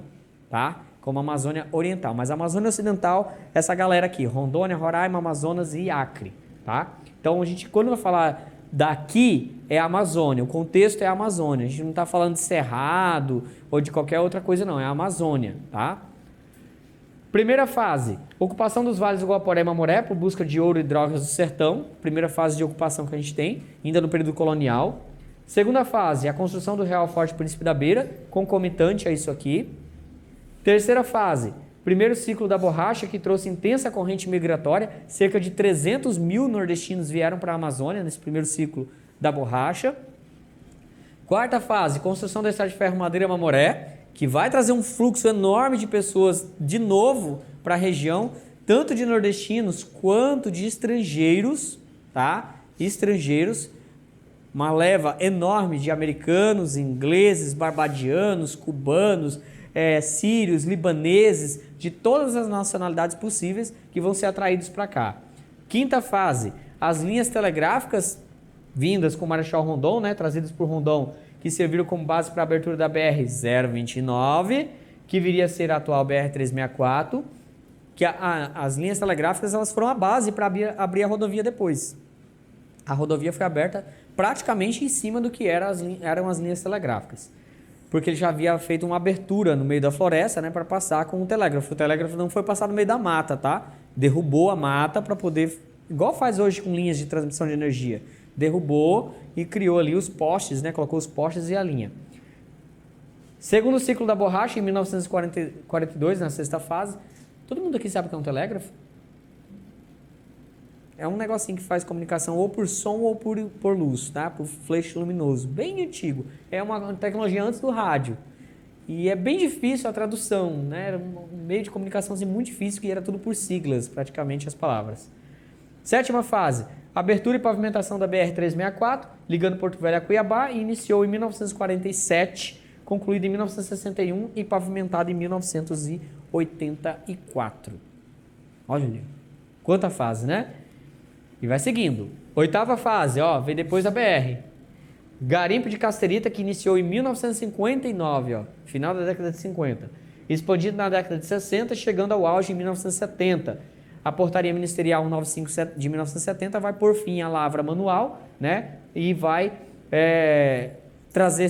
tá? Como Amazônia Oriental. Mas a Amazônia Ocidental, essa galera aqui, Rondônia, Roraima, Amazonas e Acre, tá? Então, a gente, quando vai falar daqui, é a Amazônia, o contexto é a Amazônia. A gente não está falando de Cerrado ou de qualquer outra coisa, não, é a Amazônia, tá? Primeira fase, ocupação dos vales do Guaporé e Mamoré por busca de ouro e drogas do sertão. Primeira fase de ocupação que a gente tem, ainda no período colonial. Segunda fase, a construção do Real Forte Príncipe da Beira, concomitante a isso aqui. Terceira fase, primeiro ciclo da borracha, que trouxe intensa corrente migratória. Cerca de 300 mil nordestinos vieram para a Amazônia nesse primeiro ciclo da borracha. Quarta fase, construção da estrada de ferro Madeira Mamoré, que vai trazer um fluxo enorme de pessoas de novo para a região, tanto de nordestinos quanto de estrangeiros, tá? Estrangeiros, uma leva enorme de americanos, ingleses, barbadianos, cubanos, sírios, libaneses, de todas as nacionalidades possíveis que vão ser atraídos para cá. Quinta fase, as linhas telegráficas vindas com o Marechal Rondon, né, trazidas por Rondon, que serviram como base para a abertura da BR-029, que viria a ser a atual BR-364, que as linhas telegráficas elas foram a base para abrir a rodovia depois. A rodovia foi aberta praticamente em cima do que eram as linhas telegráficas, porque ele já havia feito uma abertura no meio da floresta, né, para passar com o telégrafo. O telégrafo não foi passar no meio da mata, tá? Derrubou a mata para poder, igual faz hoje com linhas de transmissão de energia, derrubou e criou ali os postes, né? Colocou os postes e a linha. Segundo ciclo da borracha, em 1942, na sexta fase. Todo mundo aqui sabe o que é um telégrafo? É um negocinho que faz comunicação ou por som ou por luz, tá? Por flash luminoso. Bem antigo. É uma tecnologia antes do rádio. E é bem difícil a tradução, né? Era um meio de comunicação assim, muito difícil, que era tudo por siglas, praticamente, as palavras. Sétima fase. Abertura e pavimentação da BR-364, ligando Porto Velho a Cuiabá, e iniciou em 1947, concluída em 1961 e pavimentada em 1984. Olha, quanta fase, né? E vai seguindo. Oitava fase, ó, vem depois da BR. Garimpo de Casterita, que iniciou em 1959, ó, final da década de 50. Expandido na década de 60, chegando ao auge em 1970. A portaria ministerial 195 de 1970 vai pôr fim à lavra manual, né? E vai trazer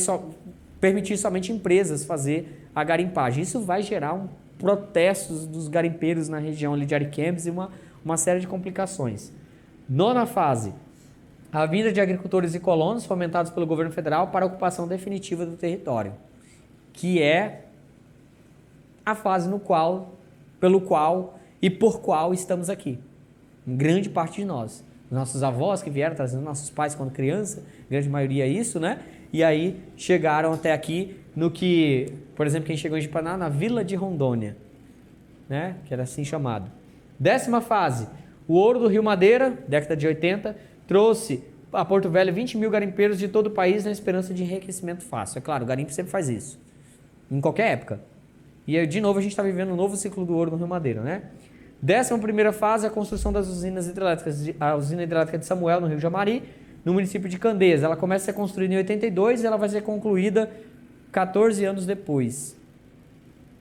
permitir somente empresas fazer a garimpagem. Isso vai gerar protestos dos garimpeiros na região ali de Ariquemes e uma série de complicações. Nona fase, a vinda de agricultores e colonos fomentados pelo governo federal para a ocupação definitiva do território, que é a fase pelo qual e por qual estamos aqui. Grande parte de nós. Nossos avós que vieram trazendo nossos pais quando criança, grande maioria é isso, né? E aí chegaram até aqui no que, por exemplo, quem chegou em Jipaná, na Vila de Rondônia, né? Que era assim chamado. 10ª fase, o ouro do Rio Madeira, década de 80, trouxe a Porto Velho 20 mil garimpeiros de todo o país na esperança de enriquecimento fácil. É claro, o garimpo sempre faz isso, em qualquer época. E aí, de novo, a gente está vivendo um novo ciclo do ouro no Rio Madeira, né? 11ª fase, a construção das usinas hidrelétricas, a usina hidrelétrica de Samuel, no Rio Jamari, no município de Candeias. Ela começa a ser construída em 82 e ela vai ser concluída 14 anos depois.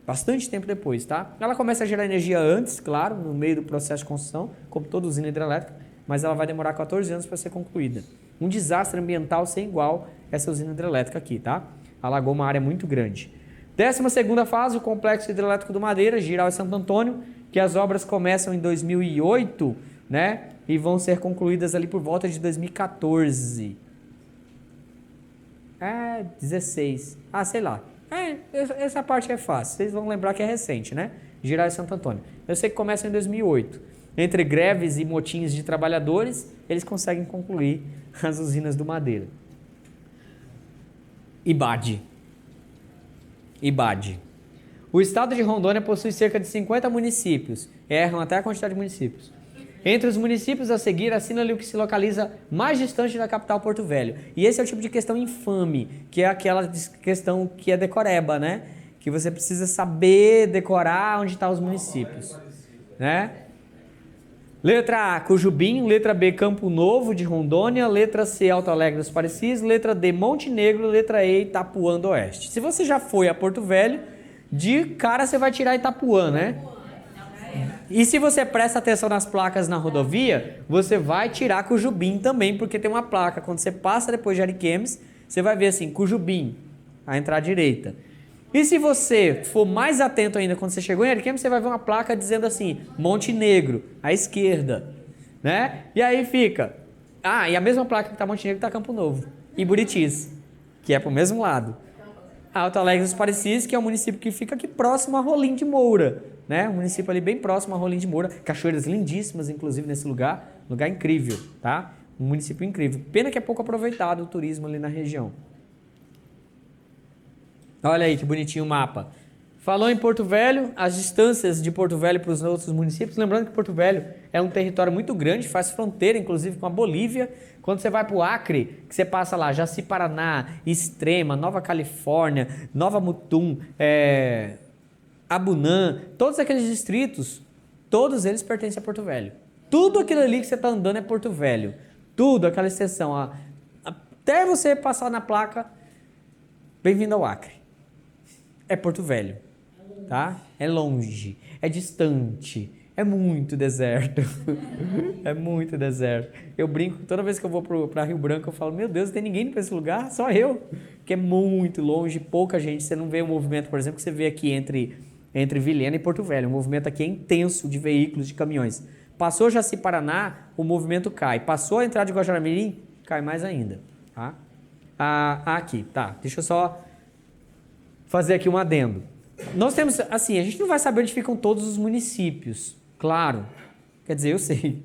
Bastante tempo depois, tá? Ela começa a gerar energia antes, claro, no meio do processo de construção, como toda usina hidrelétrica, mas ela vai demorar 14 anos para ser concluída. Um desastre ambiental sem igual essa usina hidrelétrica aqui, tá? Alagou uma área muito grande. 12ª fase, o complexo hidrelétrico do Madeira, Giral e Santo Antônio, que as obras começam em 2008, né? E vão ser concluídas ali por volta de 2014. 16. Sei lá. Essa parte é fácil. Vocês vão lembrar que é recente, né? Giral e Santo Antônio. Eu sei que começa em 2008. Entre greves e motins de trabalhadores, eles conseguem concluir as usinas do Madeira. IBAD. O estado de Rondônia possui cerca de 50 municípios. Erram até a quantidade de municípios. Entre os municípios a seguir, assina-lhe o que se localiza mais distante da capital Porto Velho. E esse é o tipo de questão infame, que é aquela questão que é decoreba, né? Que você precisa saber decorar onde estão os municípios, né? Letra A, Cujubim. Letra B, Campo Novo, de Rondônia. Letra C, Alto Alegre dos Parecis. Letra D, Monte Negro. Letra E, Itapuã do Oeste. Se você já foi a Porto Velho, de cara você vai tirar Itapuã, né? E se você presta atenção nas placas na rodovia, você vai tirar Cujubim também, porque tem uma placa. Quando você passa depois de Ariquemes, você vai ver assim, Cujubim, a entrar à direita. E se você for mais atento ainda, quando você chegou em Ariquemes, você vai ver uma placa dizendo assim, Monte Negro, à esquerda, né? E aí fica... e a mesma placa que está Monte Negro está Campo Novo. E Buritis, que é para o mesmo lado. Alto Alegre dos Parecis, que é um município que fica aqui próximo a Rolim de Moura, né? Um município ali bem próximo a Rolim de Moura. Cachoeiras lindíssimas, inclusive, nesse lugar. Lugar incrível, tá? Um município incrível. Pena que é pouco aproveitado o turismo ali na região. Olha aí que bonitinho o mapa. Falou em Porto Velho, as distâncias de Porto Velho para os outros municípios. Lembrando que Porto Velho é um território muito grande, faz fronteira, inclusive, com a Bolívia. Quando você vai para o Acre, que você passa lá, Jaci-Paraná, Extrema, Nova Califórnia, Nova Mutum, Abunã, todos aqueles distritos, todos eles pertencem a Porto Velho. Tudo aquilo ali que você está andando é Porto Velho. Tudo, aquela extensão. Até você passar na placa, bem-vindo ao Acre. É Porto Velho, tá? É longe, é distante, é muito deserto. É muito deserto. Eu brinco, toda vez que eu vou para Rio Branco, eu falo, meu Deus, não tem ninguém para esse lugar, só eu. Que é muito longe, pouca gente. Você não vê o movimento, por exemplo, que você vê aqui entre Vilhena e Porto Velho. O movimento aqui é intenso de veículos, de caminhões. Passou Jaci-Paraná, o movimento cai. Passou a entrada de Guajará-Mirim, cai mais ainda, tá? Aqui, tá. Deixa eu só fazer aqui um adendo. Nós temos, assim, a gente não vai saber onde ficam todos os municípios, claro. Quer dizer, eu sei,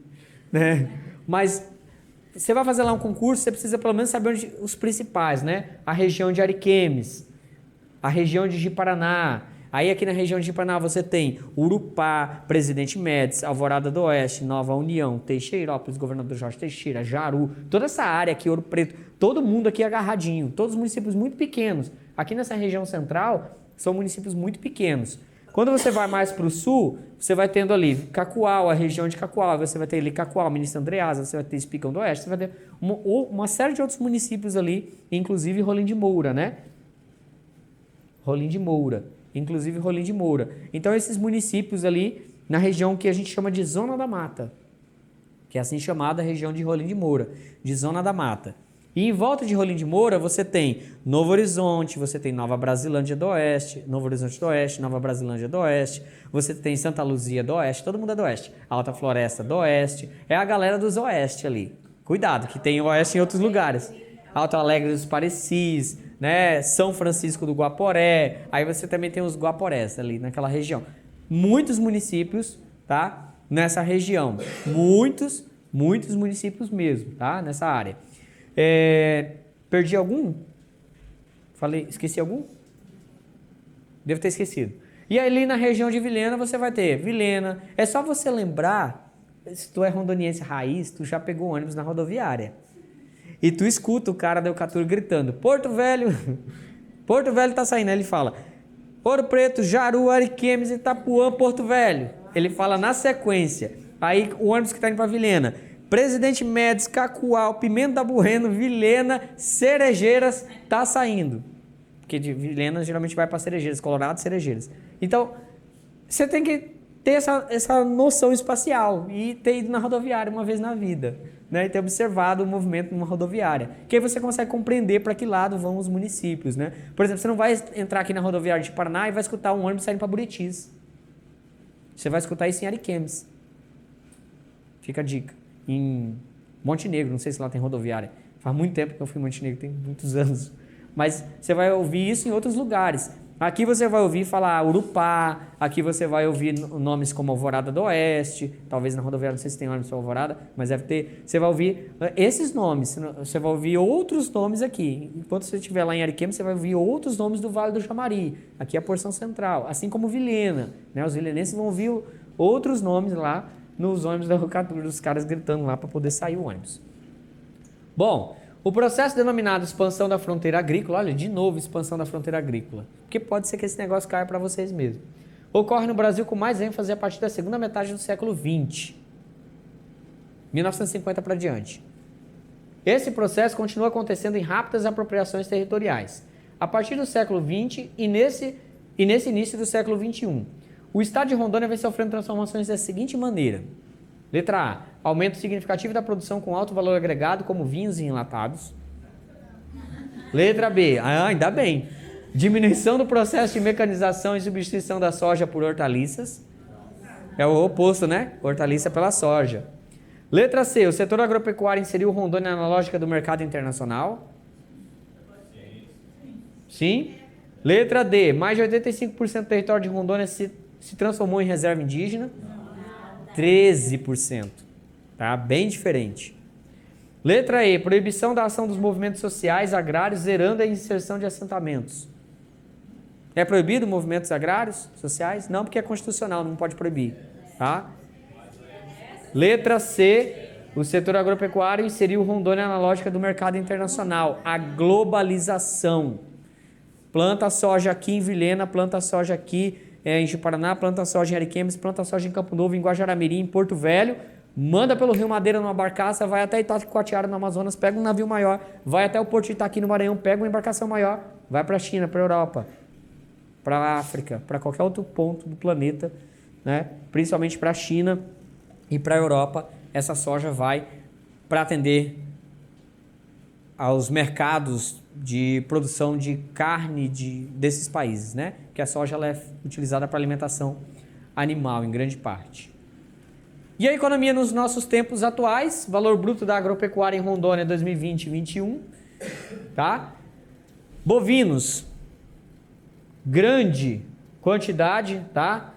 né? Mas você vai fazer lá um concurso, você precisa pelo menos saber onde os principais, né? A região de Ariquemes, a região de Ji-Paraná. Aí aqui na região de Ji-Paraná você tem Urupá, Presidente Médici, Alvorada do Oeste, Nova União, Teixeirópolis, Governador Jorge Teixeira, Jaru, toda essa área aqui, Ouro Preto, todo mundo aqui agarradinho, todos os municípios muito pequenos. Aqui nessa região central são municípios muito pequenos. Quando você vai mais para o sul, você vai tendo ali Cacoal, a região de Cacoal, você vai ter ali Cacoal, Ministro Andreasa, você vai ter Espigão do Oeste, você vai ter uma série de outros municípios ali, inclusive Rolim de Moura, né? Rolim de Moura. Inclusive Rolim de Moura. Então, esses municípios ali, na região que a gente chama de Zona da Mata, que é assim chamada a região de Rolim de Moura, de Zona da Mata. E em volta de Rolim de Moura você tem Novo Horizonte, você tem Nova Brasilândia do Oeste, Novo Horizonte do Oeste, Nova Brasilândia do Oeste, você tem Santa Luzia do Oeste, todo mundo é do Oeste. Alta Floresta do Oeste, é a galera dos Oeste ali. Cuidado, que tem Oeste em outros lugares. Alto Alegre dos Parecis, né? São Francisco do Guaporé, aí você também tem os Guaporés ali naquela região. Muitos municípios, tá? Nessa região. Muitos municípios mesmo, tá? Nessa área. Perdi algum? Esqueci algum? Devo ter esquecido. E ali na região de Vilhena você vai ter Vilhena. É só você lembrar, se tu é rondoniense raiz, tu já pegou ônibus na rodoviária. E tu escuta o cara da Eucatur gritando, Porto Velho tá saindo. Aí ele fala, Ouro Preto, Jaru, Ariquemes, Itapuã, Porto Velho. Ele fala na sequência. Aí o ônibus que tá indo pra Vilhena, Presidente Médici, Cacoal, Pimenta Bueno, Vilhena, Cerejeiras, tá saindo. Porque de Vilhena geralmente vai para Cerejeiras, Colorado, Cerejeiras. Então, você tem que ter essa noção espacial e ter ido na rodoviária uma vez na vida, né? E ter observado o movimento numa rodoviária. Que aí você consegue compreender para que lado vão os municípios, né? Por exemplo, você não vai entrar aqui na rodoviária de Paraná e vai escutar um ônibus saindo para Buritis. Você vai escutar isso em Ariquemes. Fica a dica. Em Montenegro, não sei se lá tem rodoviária. Faz muito tempo que eu fui em Montenegro, tem muitos anos. Mas você vai ouvir isso em outros lugares. Aqui você vai ouvir falar Urupá, aqui você vai ouvir nomes como Alvorada do Oeste, talvez na rodoviária, não sei se tem ônibus para Alvorada, mas deve ter. Você vai ouvir esses nomes, você vai ouvir outros nomes aqui. Enquanto você estiver lá em Ariquemes, você vai ouvir outros nomes do Vale do Jamari, aqui é a porção central, assim como Vilhena, né? Os vilenenses vão ouvir outros nomes lá nos ônibus da Eucatur, dos caras gritando lá para poder sair o ônibus. Bom, o processo denominado expansão da fronteira agrícola, olha, de novo expansão da fronteira agrícola, porque pode ser que esse negócio caia para vocês mesmos, ocorre no Brasil com mais ênfase a partir da segunda metade do século XX, 1950 para diante. Esse processo continua acontecendo em rápidas apropriações territoriais. A partir do século XX e nesse início do século XXI, o estado de Rondônia vem sofrendo transformações da seguinte maneira. Letra A, aumento significativo da produção com alto valor agregado, como vinhos e enlatados. Letra B, ainda bem, diminuição do processo de mecanização e substituição da soja por hortaliças. É o oposto, né? Hortaliça pela soja. Letra C, o setor agropecuário inseriu Rondônia na lógica do mercado internacional. Sim. Letra D, mais de 85% do território de Rondônia se transformou em reserva indígena. 13%, tá? Bem diferente. Letra E, proibição da ação dos movimentos sociais agrários, zerando a inserção de assentamentos. É proibido movimentos agrários, sociais? Não, porque é constitucional, não pode proibir, tá? Letra C, o setor agropecuário inseriu Rondônia na lógica do mercado internacional, a globalização. Planta soja aqui em Vilhena, planta soja aqui em Ji-Paraná, planta soja em Ariquemes, planta soja em Campo Novo, em Guajará-Mirim, em Porto Velho, manda pelo Rio Madeira numa barcaça, vai até Itacoatiara no Amazonas, pega um navio maior, vai até o Porto de Itaqui no Maranhão, pega uma embarcação maior, vai para a China, para a Europa, para a África, para qualquer outro ponto do planeta, né? Principalmente para a China e para a Europa, essa soja vai para atender aos mercados de produção de carne desses países, né? Que a soja ela é utilizada para alimentação animal em grande parte. E a economia nos nossos tempos atuais, valor bruto da agropecuária em Rondônia 2020-21, tá? Bovinos, grande quantidade, tá?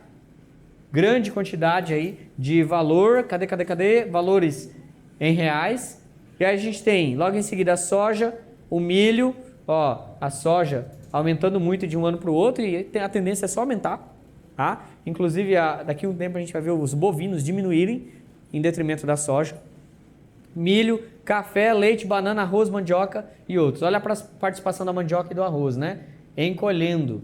Grande quantidade aí de valor, cadê? Valores em reais. E aí a gente tem, logo em seguida, a soja, o milho, ó, a soja aumentando muito de um ano para o outro e a tendência é só aumentar, tá? Inclusive, daqui a um tempo a gente vai ver os bovinos diminuírem em detrimento da soja. Milho, café, leite, banana, arroz, mandioca e outros. Olha para a participação da mandioca e do arroz, né? Encolhendo,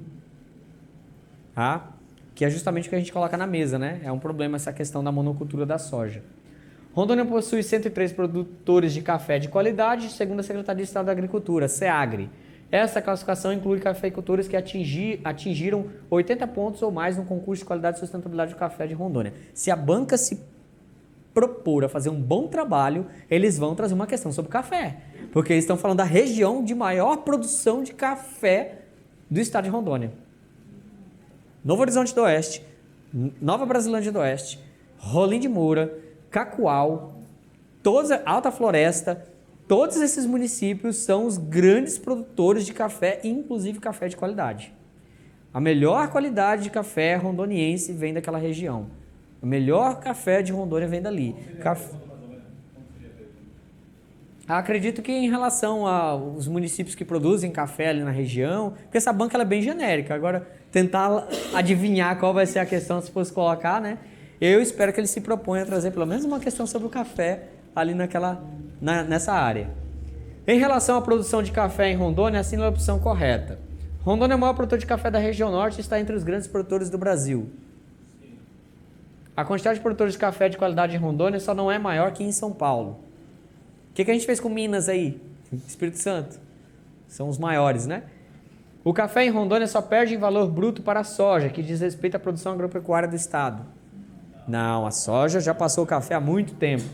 tá? Que é justamente o que a gente coloca na mesa, né? É um problema essa questão da monocultura da soja. Rondônia possui 103 produtores de café de qualidade, segundo a Secretaria de Estado da Agricultura, SEAGRE. Essa classificação inclui cafeicultores que atingiram 80 pontos ou mais no concurso de qualidade e sustentabilidade do café de Rondônia. Se a banca se propor a fazer um bom trabalho, eles vão trazer uma questão sobre café. Porque eles estão falando da região de maior produção de café do estado de Rondônia. Novo Horizonte do Oeste, Nova Brasilândia do Oeste, Rolim de Moura, Cacoal, Alta Floresta, todos esses municípios são os grandes produtores de café, inclusive café de qualidade. A melhor qualidade de café rondoniense vem daquela região. O melhor café de Rondônia vem dali. Acredito que em relação aos municípios que produzem café ali na região, porque essa banca ela é bem genérica, agora tentar adivinhar qual vai ser a questão se fosse colocar, né? Eu espero que ele se proponha a trazer pelo menos uma questão sobre o café ali nessa área. Em relação à produção de café em Rondônia, assina a opção correta. Rondônia é o maior produtor de café da região norte e está entre os grandes produtores do Brasil. A quantidade de produtores de café de qualidade em Rondônia só não é maior que em São Paulo. O que a gente fez com Minas aí? Espírito Santo. São os maiores, né? O café em Rondônia só perde em valor bruto para a soja, que diz respeito à produção agropecuária do estado. Não, a soja já passou o café há muito tempo.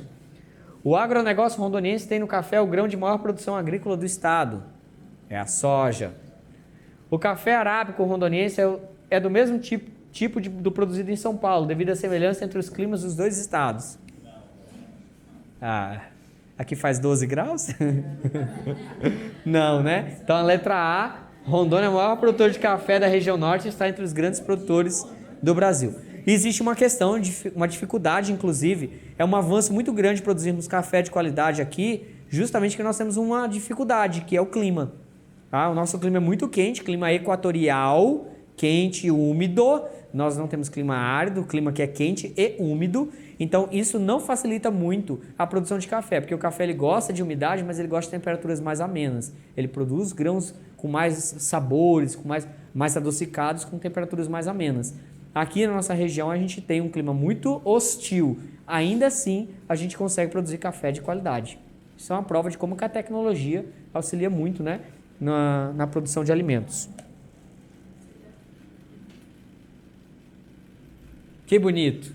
O agronegócio rondoniense tem no café o grão de maior produção agrícola do estado. É a soja. O café arábico rondoniense é do mesmo tipo do produzido em São Paulo, devido à semelhança entre os climas dos dois estados. Aqui faz 12 graus? Não, né? Então a letra A, Rondônia é o maior produtor de café da região norte e está entre os grandes produtores do Brasil. E existe uma questão, uma dificuldade, inclusive, é um avanço muito grande produzirmos café de qualidade aqui, justamente que nós temos uma dificuldade, que é o clima. Tá? O nosso clima é muito quente, clima equatorial, quente e úmido. Nós não temos clima árido, clima que é quente e úmido. Então, isso não facilita muito a produção de café, porque o café ele gosta de umidade, mas ele gosta de temperaturas mais amenas. Ele produz grãos com mais sabores, com mais adocicados, com temperaturas mais amenas. Aqui na nossa região a gente tem um clima muito hostil. Ainda assim, a gente consegue produzir café de qualidade. Isso é uma prova de como que a tecnologia auxilia muito, né, na produção de alimentos. Que bonito!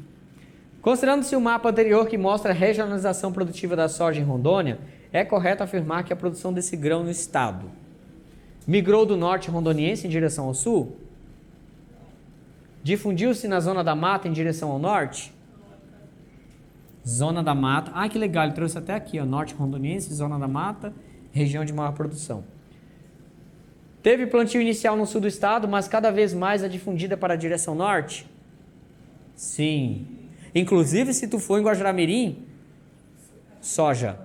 Considerando-se o mapa anterior que mostra a regionalização produtiva da soja em Rondônia, é correto afirmar que a produção desse grão no estado migrou do norte rondoniense em direção ao sul? Difundiu-se na zona da mata em direção ao norte? Zona da mata. Ah, que legal, ele trouxe até aqui, ó, norte rondoniense, zona da mata, região de maior produção. Teve plantio inicial no sul do estado, mas cada vez mais é difundida para a direção norte? Sim. Inclusive, se tu for em Guajará-Mirim, soja.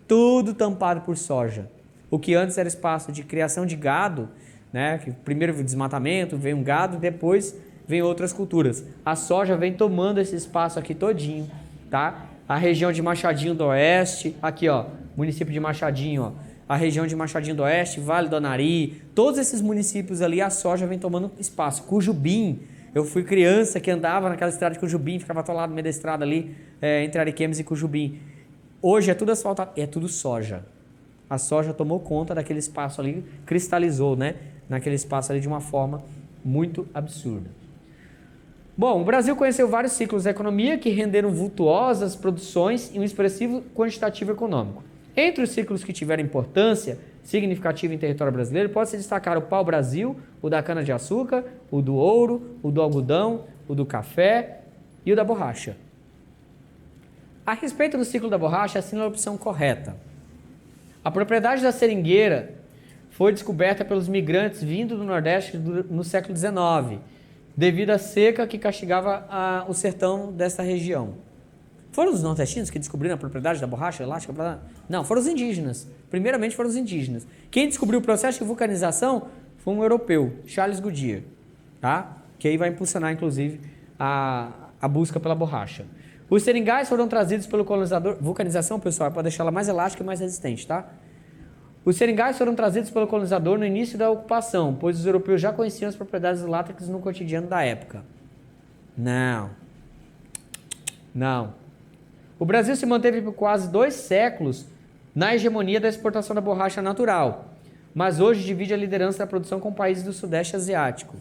Tudo tampado por soja. O que antes era espaço de criação de gado, né? Que primeiro veio o desmatamento, veio um gado, depois vem outras culturas. A soja vem tomando esse espaço aqui todinho, tá? A região de Machadinho do Oeste, aqui ó, município de Machadinho, ó. A região de Machadinho do Oeste, Vale do Anari, todos esses municípios ali, a soja vem tomando espaço. Cujubim, eu fui criança que andava naquela estrada de Cujubim, ficava atolado no meio da estrada ali, entre Ariquemes e Cujubim. Hoje é tudo asfaltado, é tudo soja. A soja tomou conta daquele espaço ali, cristalizou, né? Naquele espaço ali de uma forma muito absurda. Bom, o Brasil conheceu vários ciclos da economia que renderam vultuosas produções e um expressivo quantitativo econômico. Entre os ciclos que tiveram importância significativa em território brasileiro, pode-se destacar o pau-brasil, o da cana-de-açúcar, o do ouro, o do algodão, o do café e o da borracha. A respeito do ciclo da borracha, assina a opção correta. A propriedade da seringueira foi descoberta pelos migrantes vindo do Nordeste no século XIX, devido à seca que castigava o sertão dessa região. Foram os nordestinos que descobriram a propriedade da borracha elástica? Não, foram os indígenas. Primeiramente foram os indígenas. Quem descobriu o processo de vulcanização foi um europeu, Charles Goodyear, tá? Que aí vai impulsionar, inclusive, a busca pela borracha. Os seringais foram trazidos pelo colonizador... Vulcanização, pessoal, é para deixar ela mais elástica e mais resistente, tá? Os seringais foram trazidos pelo colonizador no início da ocupação, pois os europeus já conheciam as propriedades do látex no cotidiano da época. Não. O Brasil se manteve por quase 2 séculos na hegemonia da exportação da borracha natural, mas hoje divide a liderança da produção com países do Sudeste Asiático.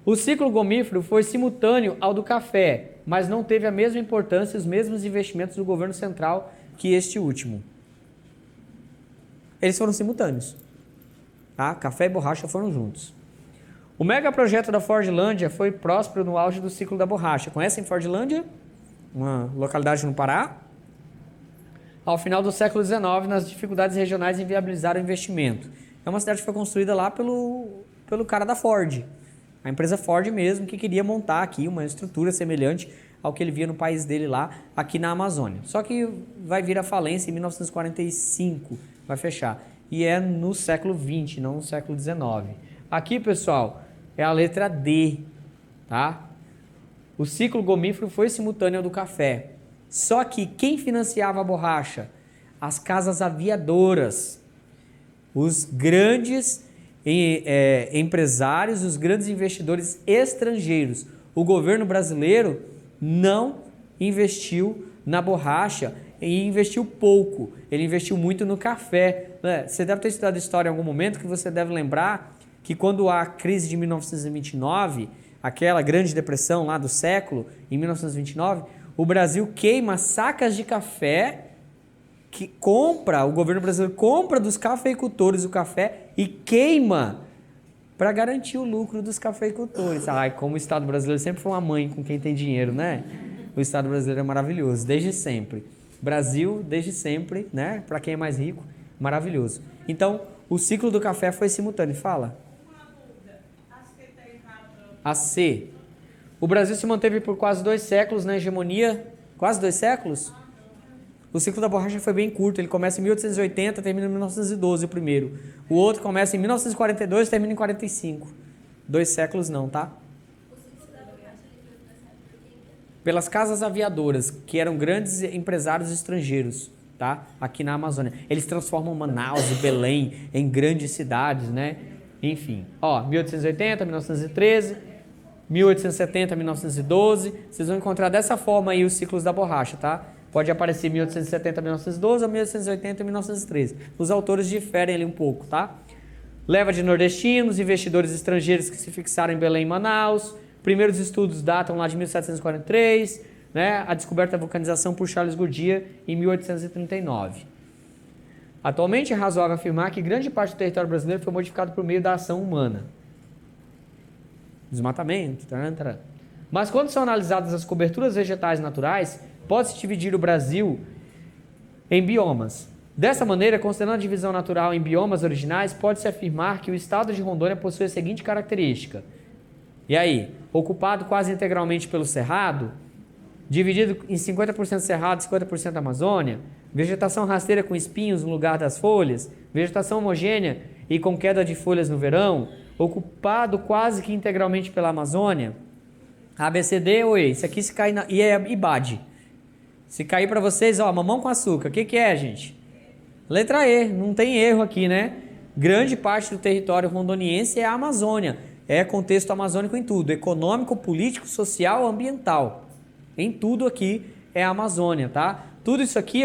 O ciclo gomífero foi simultâneo ao do café, mas não teve a mesma importância e os mesmos investimentos do governo central que este último. Eles foram simultâneos. Tá? Café e borracha foram juntos. O megaprojeto da Fordlândia foi próspero no auge do ciclo da borracha. Conhecem Fordlândia? Uma localidade no Pará? Ao final do século XIX, nas dificuldades regionais inviabilizaram o investimento. É uma cidade que foi construída lá pelo cara da Ford. A empresa Ford mesmo, que queria montar aqui uma estrutura semelhante ao que ele via no país dele lá, aqui na Amazônia. Só que vai vir a falência em 1945, vai fechar. E é no século XX, não no século XIX. Aqui, pessoal, é a letra D, tá? O ciclo gomífero foi simultâneo ao do café. Só que quem financiava a borracha? As casas aviadoras. Os grandes empresários, os grandes investidores estrangeiros. O governo brasileiro não investiu na borracha e investiu pouco. Ele investiu muito no café. Você deve ter estudado história em algum momento que você deve lembrar que quando há a crise de 1929, aquela grande depressão lá do século, em 1929, o Brasil queima sacas de café o governo brasileiro compra dos cafeicultores o café e queima para garantir o lucro dos cafeicultores. Ai, como o Estado brasileiro sempre foi uma mãe com quem tem dinheiro, né? O Estado brasileiro é maravilhoso, desde sempre. Brasil, desde sempre, né? Para quem é mais rico, maravilhoso. Então, o ciclo do café foi simultâneo. Fala. A C. O Brasil se manteve por quase 2 séculos na hegemonia. Quase 2 séculos? O ciclo da borracha foi bem curto, ele começa em 1880, termina em 1912 o primeiro. O outro começa em 1942 e termina em 45. 2 séculos não, tá? Pelas casas aviadoras, que eram grandes empresários estrangeiros, tá? Aqui na Amazônia. Eles transformam Manaus e Belém em grandes cidades, né? Enfim, 1880, 1913, 1870, 1912. Vocês vão encontrar dessa forma aí os ciclos da borracha, tá? Pode aparecer 1870 a 1912 ou 1880 a 1913. Os autores diferem ali um pouco, tá? Leva de nordestinos, investidores estrangeiros que se fixaram em Belém e Manaus. Primeiros estudos datam lá de 1743, né? A descoberta da vulcanização por Charles Goodyear em 1839. Atualmente é razoável afirmar que grande parte do território brasileiro foi modificado por meio da ação humana. Desmatamento, tarantara. Mas quando são analisadas as coberturas vegetais naturais, pode-se dividir o Brasil em biomas. Dessa maneira, considerando a divisão natural em biomas originais, pode-se afirmar que o estado de Rondônia possui a seguinte característica. E aí? Ocupado quase integralmente pelo cerrado, dividido em 50% cerrado e 50% Amazônia, vegetação rasteira com espinhos no lugar das folhas, vegetação homogênea e com queda de folhas no verão, ocupado quase que integralmente pela Amazônia. ABCD ou E? Isso aqui se cai e é IBAD. Se cair para vocês, mamão com açúcar. O que é, gente? Letra E. Não tem erro aqui, né? Grande parte do território rondoniense é a Amazônia. É contexto amazônico em tudo. Econômico, político, social, ambiental. Em tudo aqui é a Amazônia, tá? Tudo isso aqui,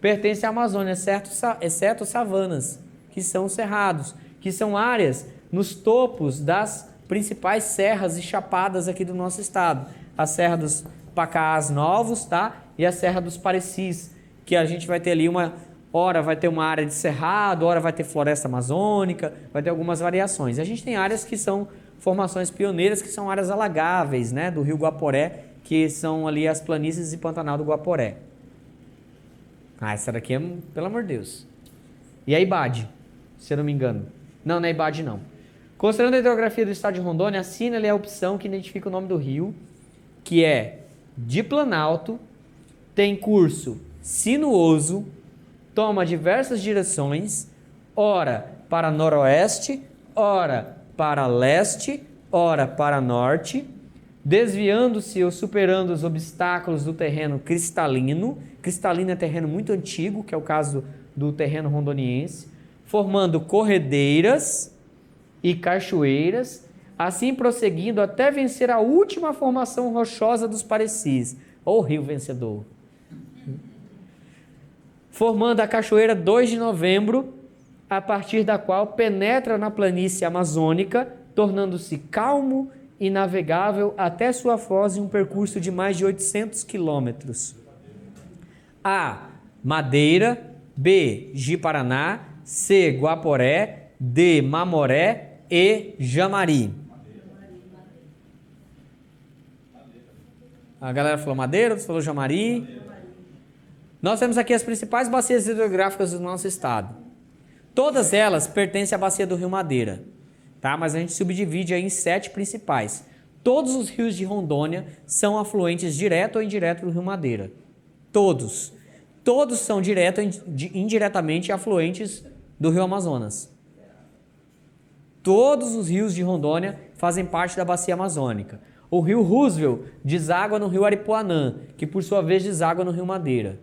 pertence à Amazônia, exceto savanas, que são cerrados, que são áreas nos topos das principais serras e chapadas aqui do nosso estado. A Serra dos Pacás Novos, tá? E a Serra dos Parecis, que a gente vai ter ali hora vai ter uma área de cerrado, hora vai ter floresta amazônica, vai ter algumas variações. A gente tem áreas que são formações pioneiras, que são áreas alagáveis, né? Do rio Guaporé, que são ali as planícies e Pantanal do Guaporé. Essa daqui é, pelo amor de Deus. E a IBAD, se eu não me engano. Não é IBAD não. Considerando a hidrografia do estado de Rondônia, assina-lhe a opção que identifica o nome do rio, que é de planalto, tem curso sinuoso, toma diversas direções, ora para noroeste, ora para leste, ora para norte, desviando-se ou superando os obstáculos do terreno cristalino. Cristalino é terreno muito antigo, que é o caso do terreno rondoniense, formando corredeiras e cachoeiras, assim prosseguindo até vencer a última formação rochosa dos Parecis, ou rio vencedor. Formando a cachoeira 2 de novembro, a partir da qual penetra na planície amazônica, tornando-se calmo e navegável até sua foz em um percurso de mais de 800 quilômetros? A. Madeira. B. Ji-Paraná. C. Guaporé. D. Mamoré. E. Jamari. A galera falou Madeira, outros falou Jamari. Nós temos aqui as principais bacias hidrográficas do nosso estado. Todas elas pertencem à bacia do Rio Madeira, tá? Mas a gente subdivide aí em 7 principais. Todos os rios de Rondônia são afluentes direto ou indireto do Rio Madeira. Todos. Todos são direto ou indiretamente afluentes do Rio Amazonas. Todos os rios de Rondônia fazem parte da bacia amazônica. O rio Roosevelt deságua no rio Aripuanã, que por sua vez deságua no Rio Madeira.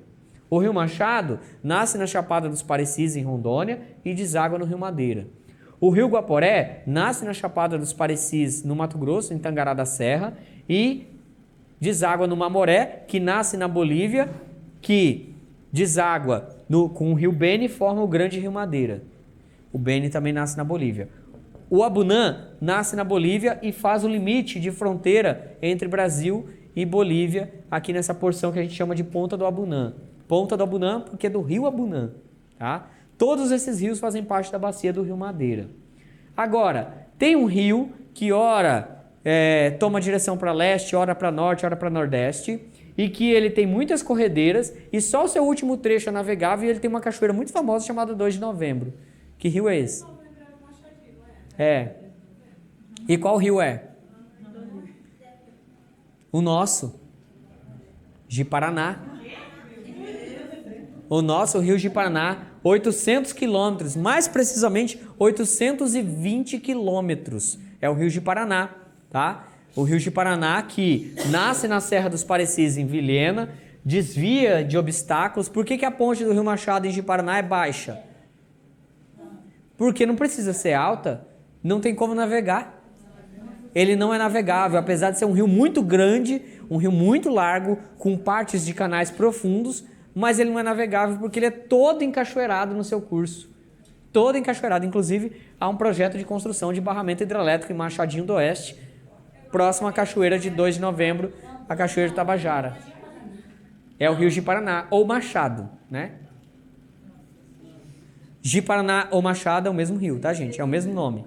O rio Machado nasce na Chapada dos Parecis, em Rondônia, e deságua no Rio Madeira. O rio Guaporé nasce na Chapada dos Parecis, no Mato Grosso, em Tangará da Serra, e deságua no Mamoré, que nasce na Bolívia, que deságua com o rio Beni e forma o Grande Rio Madeira. O Beni também nasce na Bolívia. O Abunã nasce na Bolívia e faz o limite de fronteira entre Brasil e Bolívia, aqui nessa porção que a gente chama de Ponta do Abunã. Ponta do Abunã porque é do rio Abunã, tá? Todos esses rios fazem parte da bacia do Rio Madeira. Agora, tem um rio que ora toma direção para leste, ora para norte, ora para nordeste, e que ele tem muitas corredeiras e só o seu último trecho é navegável e ele tem uma cachoeira muito famosa chamada 2 de Novembro. Que rio é esse? É. E qual rio é? O nosso. Ji-Paraná. O nosso rio Ji-Paraná, 800 quilômetros, mais precisamente 820 quilômetros. É o rio Ji-Paraná, tá? O rio Ji-Paraná que nasce na Serra dos Parecis, em Vilhena, desvia de obstáculos. Por que a ponte do rio Machado em Ji-Paraná é baixa? Porque não precisa ser alta, não tem como navegar. Ele não é navegável, apesar de ser um rio muito grande, um rio muito largo, com partes de canais profundos, mas ele não é navegável porque ele é todo encachoeirado no seu curso. Todo encachoeirado. Inclusive, há um projeto de construção de barramento hidrelétrico em Machadinho do Oeste, próximo à cachoeira de 2 de Novembro, a cachoeira de Tabajara. É o rio Ji-Paraná, ou Machado, né? Ji-Paraná ou Machado é o mesmo rio, tá, gente? É o mesmo nome.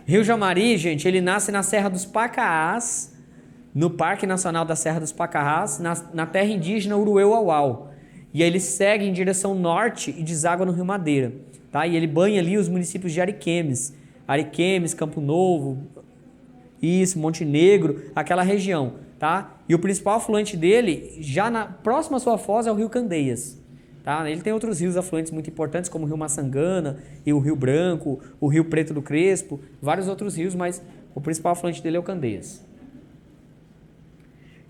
Rio Jamari, gente, ele nasce na Serra dos Pacaás, no Parque Nacional da Serra dos Pacaás, na terra indígena Urueu-Auau. E aí ele segue em direção norte e deságua no Rio Madeira, tá? E ele banha ali os municípios de Ariquemes, Campo Novo, isso, Montenegro, aquela região, tá? E o principal afluente dele, próximo à sua foz, é o Rio Candeias. Tá? Ele tem outros rios afluentes muito importantes, como o Rio Maçangana e o Rio Branco, o Rio Preto do Crespo, vários outros rios, mas o principal afluente dele é o Candeias.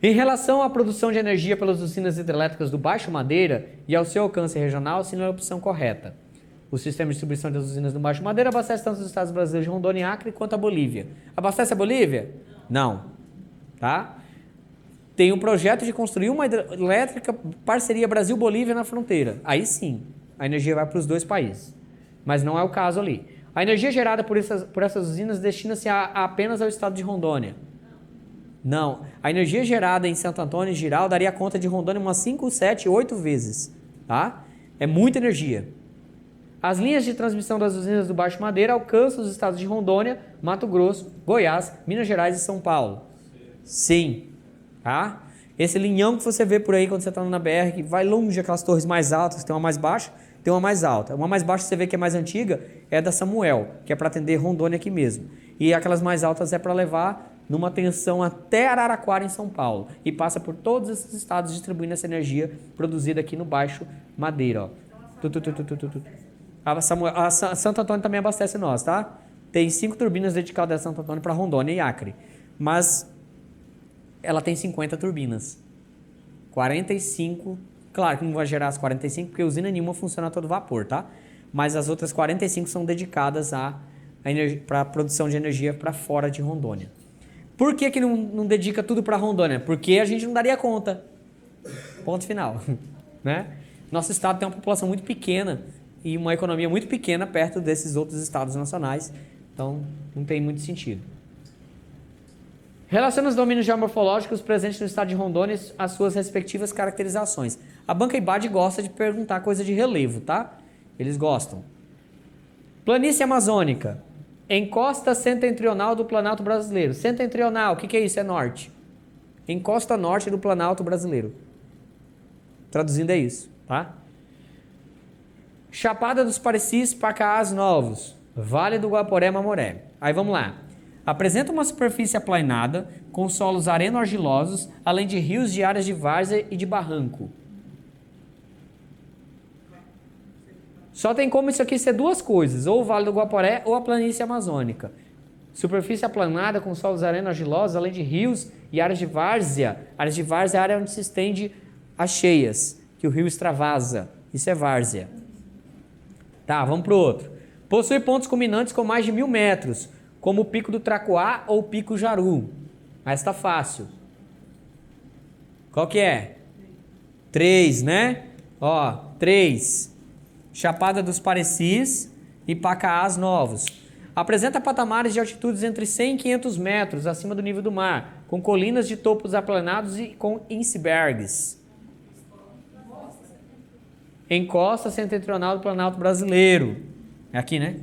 Em relação à produção de energia pelas usinas hidrelétricas do Baixo Madeira e ao seu alcance regional, assinale a opção correta. O sistema de distribuição das usinas do Baixo Madeira abastece tanto os estados brasileiros de Rondônia e Acre quanto a Bolívia. Abastece a Bolívia? Não. Tá? Tem um projeto de construir uma hidrelétrica parceria Brasil-Bolívia na fronteira. Aí sim, a energia vai para os dois países. Mas não é o caso ali. A energia gerada por essas usinas destina-se apenas ao estado de Rondônia. Não. A energia gerada em Santo Antônio e Giral daria conta de Rondônia umas 5, 7, 8 vezes. Tá? É muita energia. As linhas de transmissão das usinas do Baixo Madeira alcançam os estados de Rondônia, Mato Grosso, Goiás, Minas Gerais e São Paulo. Sim. Tá? Esse linhão que você vê por aí quando você está na BR, que vai longe, aquelas torres mais altas, tem uma mais baixa, tem uma mais alta. Uma mais baixa que você vê que é mais antiga é da Samuel, que é para atender Rondônia aqui mesmo. E aquelas mais altas é para levar numa tensão até Araraquara, em São Paulo. E passa por todos esses estados distribuindo essa energia produzida aqui no Baixo Madeira. Ó. A Santo Antônio também abastece nós, tá? Tem 5 turbinas dedicadas a Santo Antônio para Rondônia e Acre. Mas ela tem 50 turbinas. 45, claro que não vai gerar as 45, porque a usina nenhuma funciona a todo vapor, tá? Mas as outras 45 são dedicadas para a produção de energia para fora de Rondônia. Por que não dedica tudo para Rondônia? Porque a gente não daria conta. Ponto final. Né? Nosso estado tem uma população muito pequena e uma economia muito pequena perto desses outros estados nacionais. Então, não tem muito sentido. Relaciona os domínios geomorfológicos presentes no estado de Rondônia às suas respectivas caracterizações. A Banca IBAD gosta de perguntar coisa de relevo, tá? Eles gostam. Planície amazônica. Encosta setentrional do Planalto Brasileiro. Setentrional, o que é isso? É norte. Encosta norte do Planalto Brasileiro. Traduzindo é isso, tá? Chapada dos Parecis, Pacaás Novos. Vale do Guaporé, Mamoré. Aí vamos lá. Apresenta uma superfície aplainada, com solos areno-argilosos, além de rios de áreas de várzea e de barranco. Só tem como isso aqui ser duas coisas, ou o Vale do Guaporé ou a planície amazônica. Superfície aplanada com solos areno-argilosos, além de rios e áreas de várzea. Áreas de várzea é a área onde se estende as cheias, que o rio extravasa. Isso é várzea. Tá, vamos para o outro. Possui pontos culminantes com mais de 1.000 metros, como o Pico do Tracuá ou o Pico Jaru. Mas está fácil. Qual que é? 3, né? Ó, 3. Chapada dos Parecis e Pacaás Novos. Apresenta patamares de altitudes entre 100 e 500 metros acima do nível do mar, com colinas de topos aplanados e com icebergs. Encosta setentrional do Planalto Brasileiro. É aqui, né?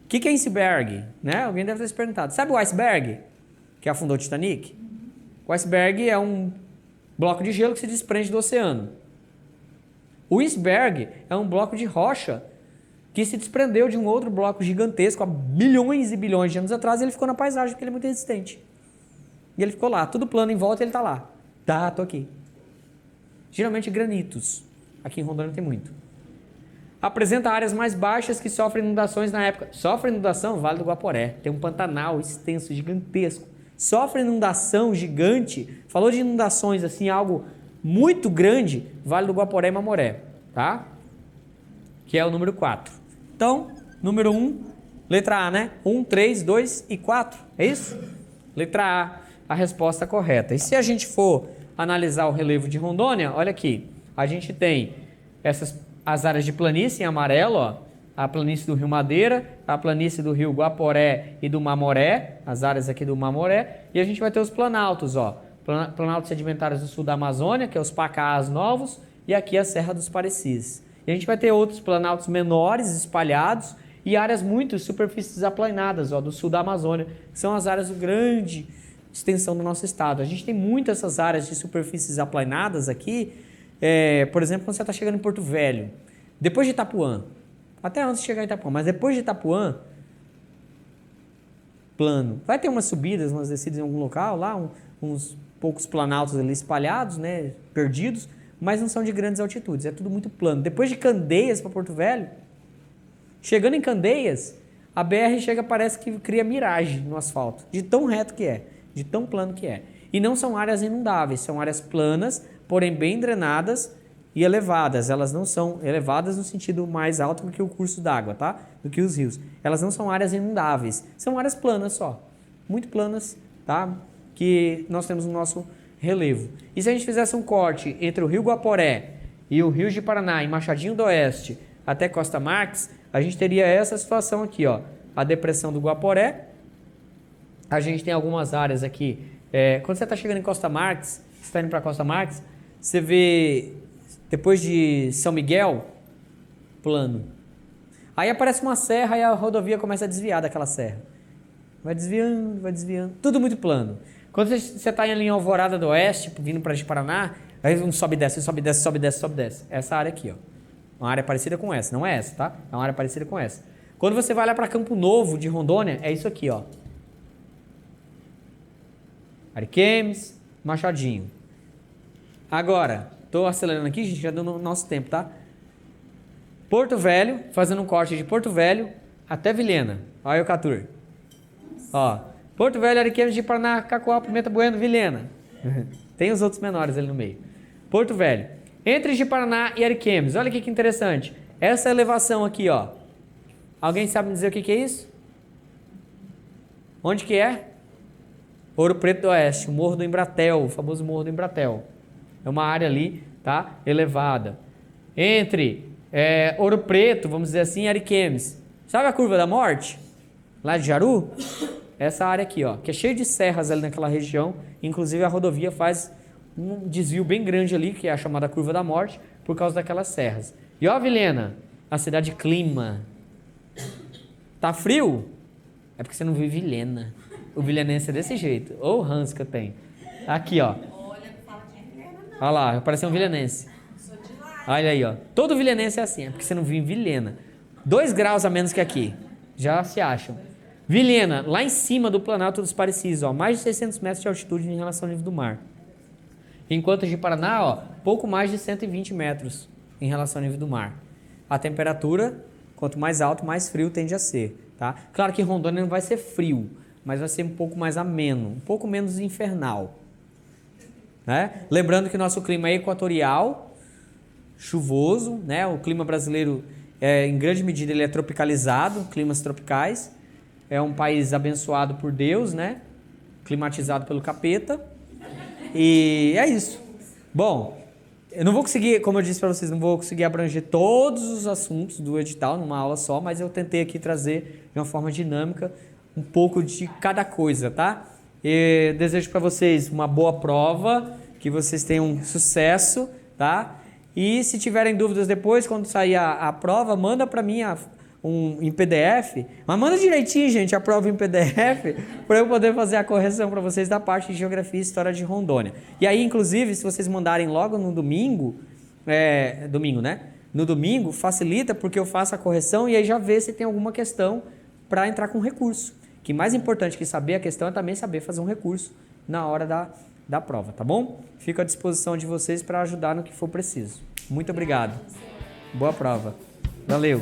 O que é iceberg? Né? Alguém deve ter se perguntado. Sabe o iceberg que afundou o Titanic? O iceberg é um bloco de gelo que se desprende do oceano. O iceberg é um bloco de rocha que se desprendeu de um outro bloco gigantesco há bilhões e bilhões de anos atrás e ele ficou na paisagem porque ele é muito resistente. E ele ficou lá, tudo plano em volta e ele está lá. Tá, tô aqui. Geralmente granitos. Aqui em Rondônia tem muito. Apresenta áreas mais baixas que sofrem inundações na época. Sofre inundação? Vale do Guaporé. Tem um Pantanal extenso, gigantesco. Sofre inundação gigante. Falou de inundações assim, algo muito grande. Vale do Guaporé e Mamoré. Tá? Que é o número 4. Então, número 1, letra A, né? 1, 3, 2 e 4. É isso? Letra A, a resposta correta. E se a gente for analisar o relevo de Rondônia, olha aqui. A gente tem as áreas de planície em amarelo, ó, a planície do Rio Madeira, a planície do Rio Guaporé e do Mamoré, as áreas aqui do Mamoré, e a gente vai ter os planaltos, ó, planaltos sedimentares do sul da Amazônia, que é os Pacaás Novos, e aqui a Serra dos Parecis. E a gente vai ter outros planaltos menores espalhados e áreas muito superfícies aplainadas, ó, do sul da Amazônia, que são as áreas de grande extensão do nosso estado. A gente tem muitas essas áreas de superfícies aplainadas aqui. Por exemplo, quando você está chegando em Porto Velho, depois de Itapuã, até antes de chegar em Itapuã, mas depois de Itapuã, plano. Vai ter umas subidas, umas descidas em algum local, lá, uns poucos planaltos ali espalhados, né, perdidos, mas não são de grandes altitudes, é tudo muito plano. Depois de Candeias para Porto Velho, chegando em Candeias, a BR chega, parece que cria miragem no asfalto, de tão reto que é, de tão plano que é. E não são áreas inundáveis, são áreas planas, porém bem drenadas e elevadas. Elas não são elevadas no sentido mais alto do que o curso d'água, tá? Do que os rios. Elas não são áreas inundáveis, são áreas planas só, muito planas, tá? Que nós temos no nosso relevo. E se a gente fizesse um corte entre o Rio Guaporé e o Rio de Paraná, em Machadinho do Oeste, até Costa Marques, a gente teria essa situação aqui, ó, a depressão do Guaporé. A gente tem algumas áreas aqui. Quando você está chegando em Costa Marques, você está indo para Costa Marques, você vê, depois de São Miguel, plano. Aí aparece uma serra e a rodovia começa a desviar daquela serra. Vai desviando, tudo muito plano. Quando você está em Alvorada do Oeste, vindo para Paraná, aí um sobe e desce, sobe e desce, sobe e desce, sobe e desce. Essa área aqui, ó. Uma área parecida com essa, não é essa, tá? É uma área parecida com essa. Quando você vai lá para Campo Novo, de Rondônia, é isso aqui, ó. Ariquemes, Machadinho. Agora, estou acelerando aqui, gente, já deu no nosso tempo, tá? Porto Velho, fazendo um corte de Porto Velho até Vilhena. Olha o Catur. Ó, Porto Velho, Ariquemes de Paraná, Cacoal, Pimenta Bueno, Vilhena. Tem os outros menores ali no meio. Porto Velho. Entre de Paraná e Ariquemes. Olha aqui que interessante. Essa elevação aqui, ó. Alguém sabe me dizer o que é isso? Onde que é? Ouro Preto do Oeste, o Morro do Embratel, o famoso Morro do Embratel. É uma área ali, tá? Elevada. Entre Ouro Preto, vamos dizer assim, e Ariquemes. Sabe a Curva da Morte? Lá de Jaru? essa área aqui, ó, que é cheia de serras ali naquela região. Inclusive a rodovia faz um desvio bem grande ali, que é a chamada Curva da Morte, por causa daquelas serras. E ó, Vilhena, a cidade clima. Tá frio? É porque você não viu Vilhena. O vilhenense é desse jeito. Ou o ranço que eu tenho. Aqui, ó. Olha lá, pareceu um vilhenense. Olha aí, ó. Todo vilhenense é assim, é porque você não viu em Vilhena. 2 graus a menos que aqui. Já se acham. Vilhena, lá em cima do Planalto dos Parecis, ó. Mais de 600 metros de altitude em relação ao nível do mar. Enquanto de Paraná, ó, pouco mais de 120 metros em relação ao nível do mar. A temperatura, quanto mais alto, mais frio tende a ser, tá? Claro que Rondônia não vai ser frio, mas vai ser um pouco mais ameno, um pouco menos infernal, né? Lembrando que nosso clima é equatorial, chuvoso, né? O clima brasileiro, em grande medida, ele é tropicalizado, climas tropicais. É um país abençoado por Deus, né? Climatizado pelo capeta. E é isso. Bom, eu não vou conseguir, como eu disse para vocês, não vou conseguir abranger todos os assuntos do edital numa aula só, mas eu tentei aqui trazer de uma forma dinâmica um pouco de cada coisa, tá? E desejo para vocês uma boa prova, que vocês tenham sucesso, tá? E se tiverem dúvidas depois, quando sair a prova, manda para mim em PDF, mas manda direitinho, gente, a prova em PDF, para eu poder fazer a correção para vocês da parte de Geografia e História de Rondônia. E aí, inclusive, se vocês mandarem logo no domingo, domingo, né? No domingo, facilita, porque eu faço a correção e aí já vê se tem alguma questão para entrar com recurso. Que mais importante que saber a questão é também saber fazer um recurso na hora da prova, tá bom? Fico à disposição de vocês para ajudar no que for preciso. Muito obrigado. Boa prova. Valeu.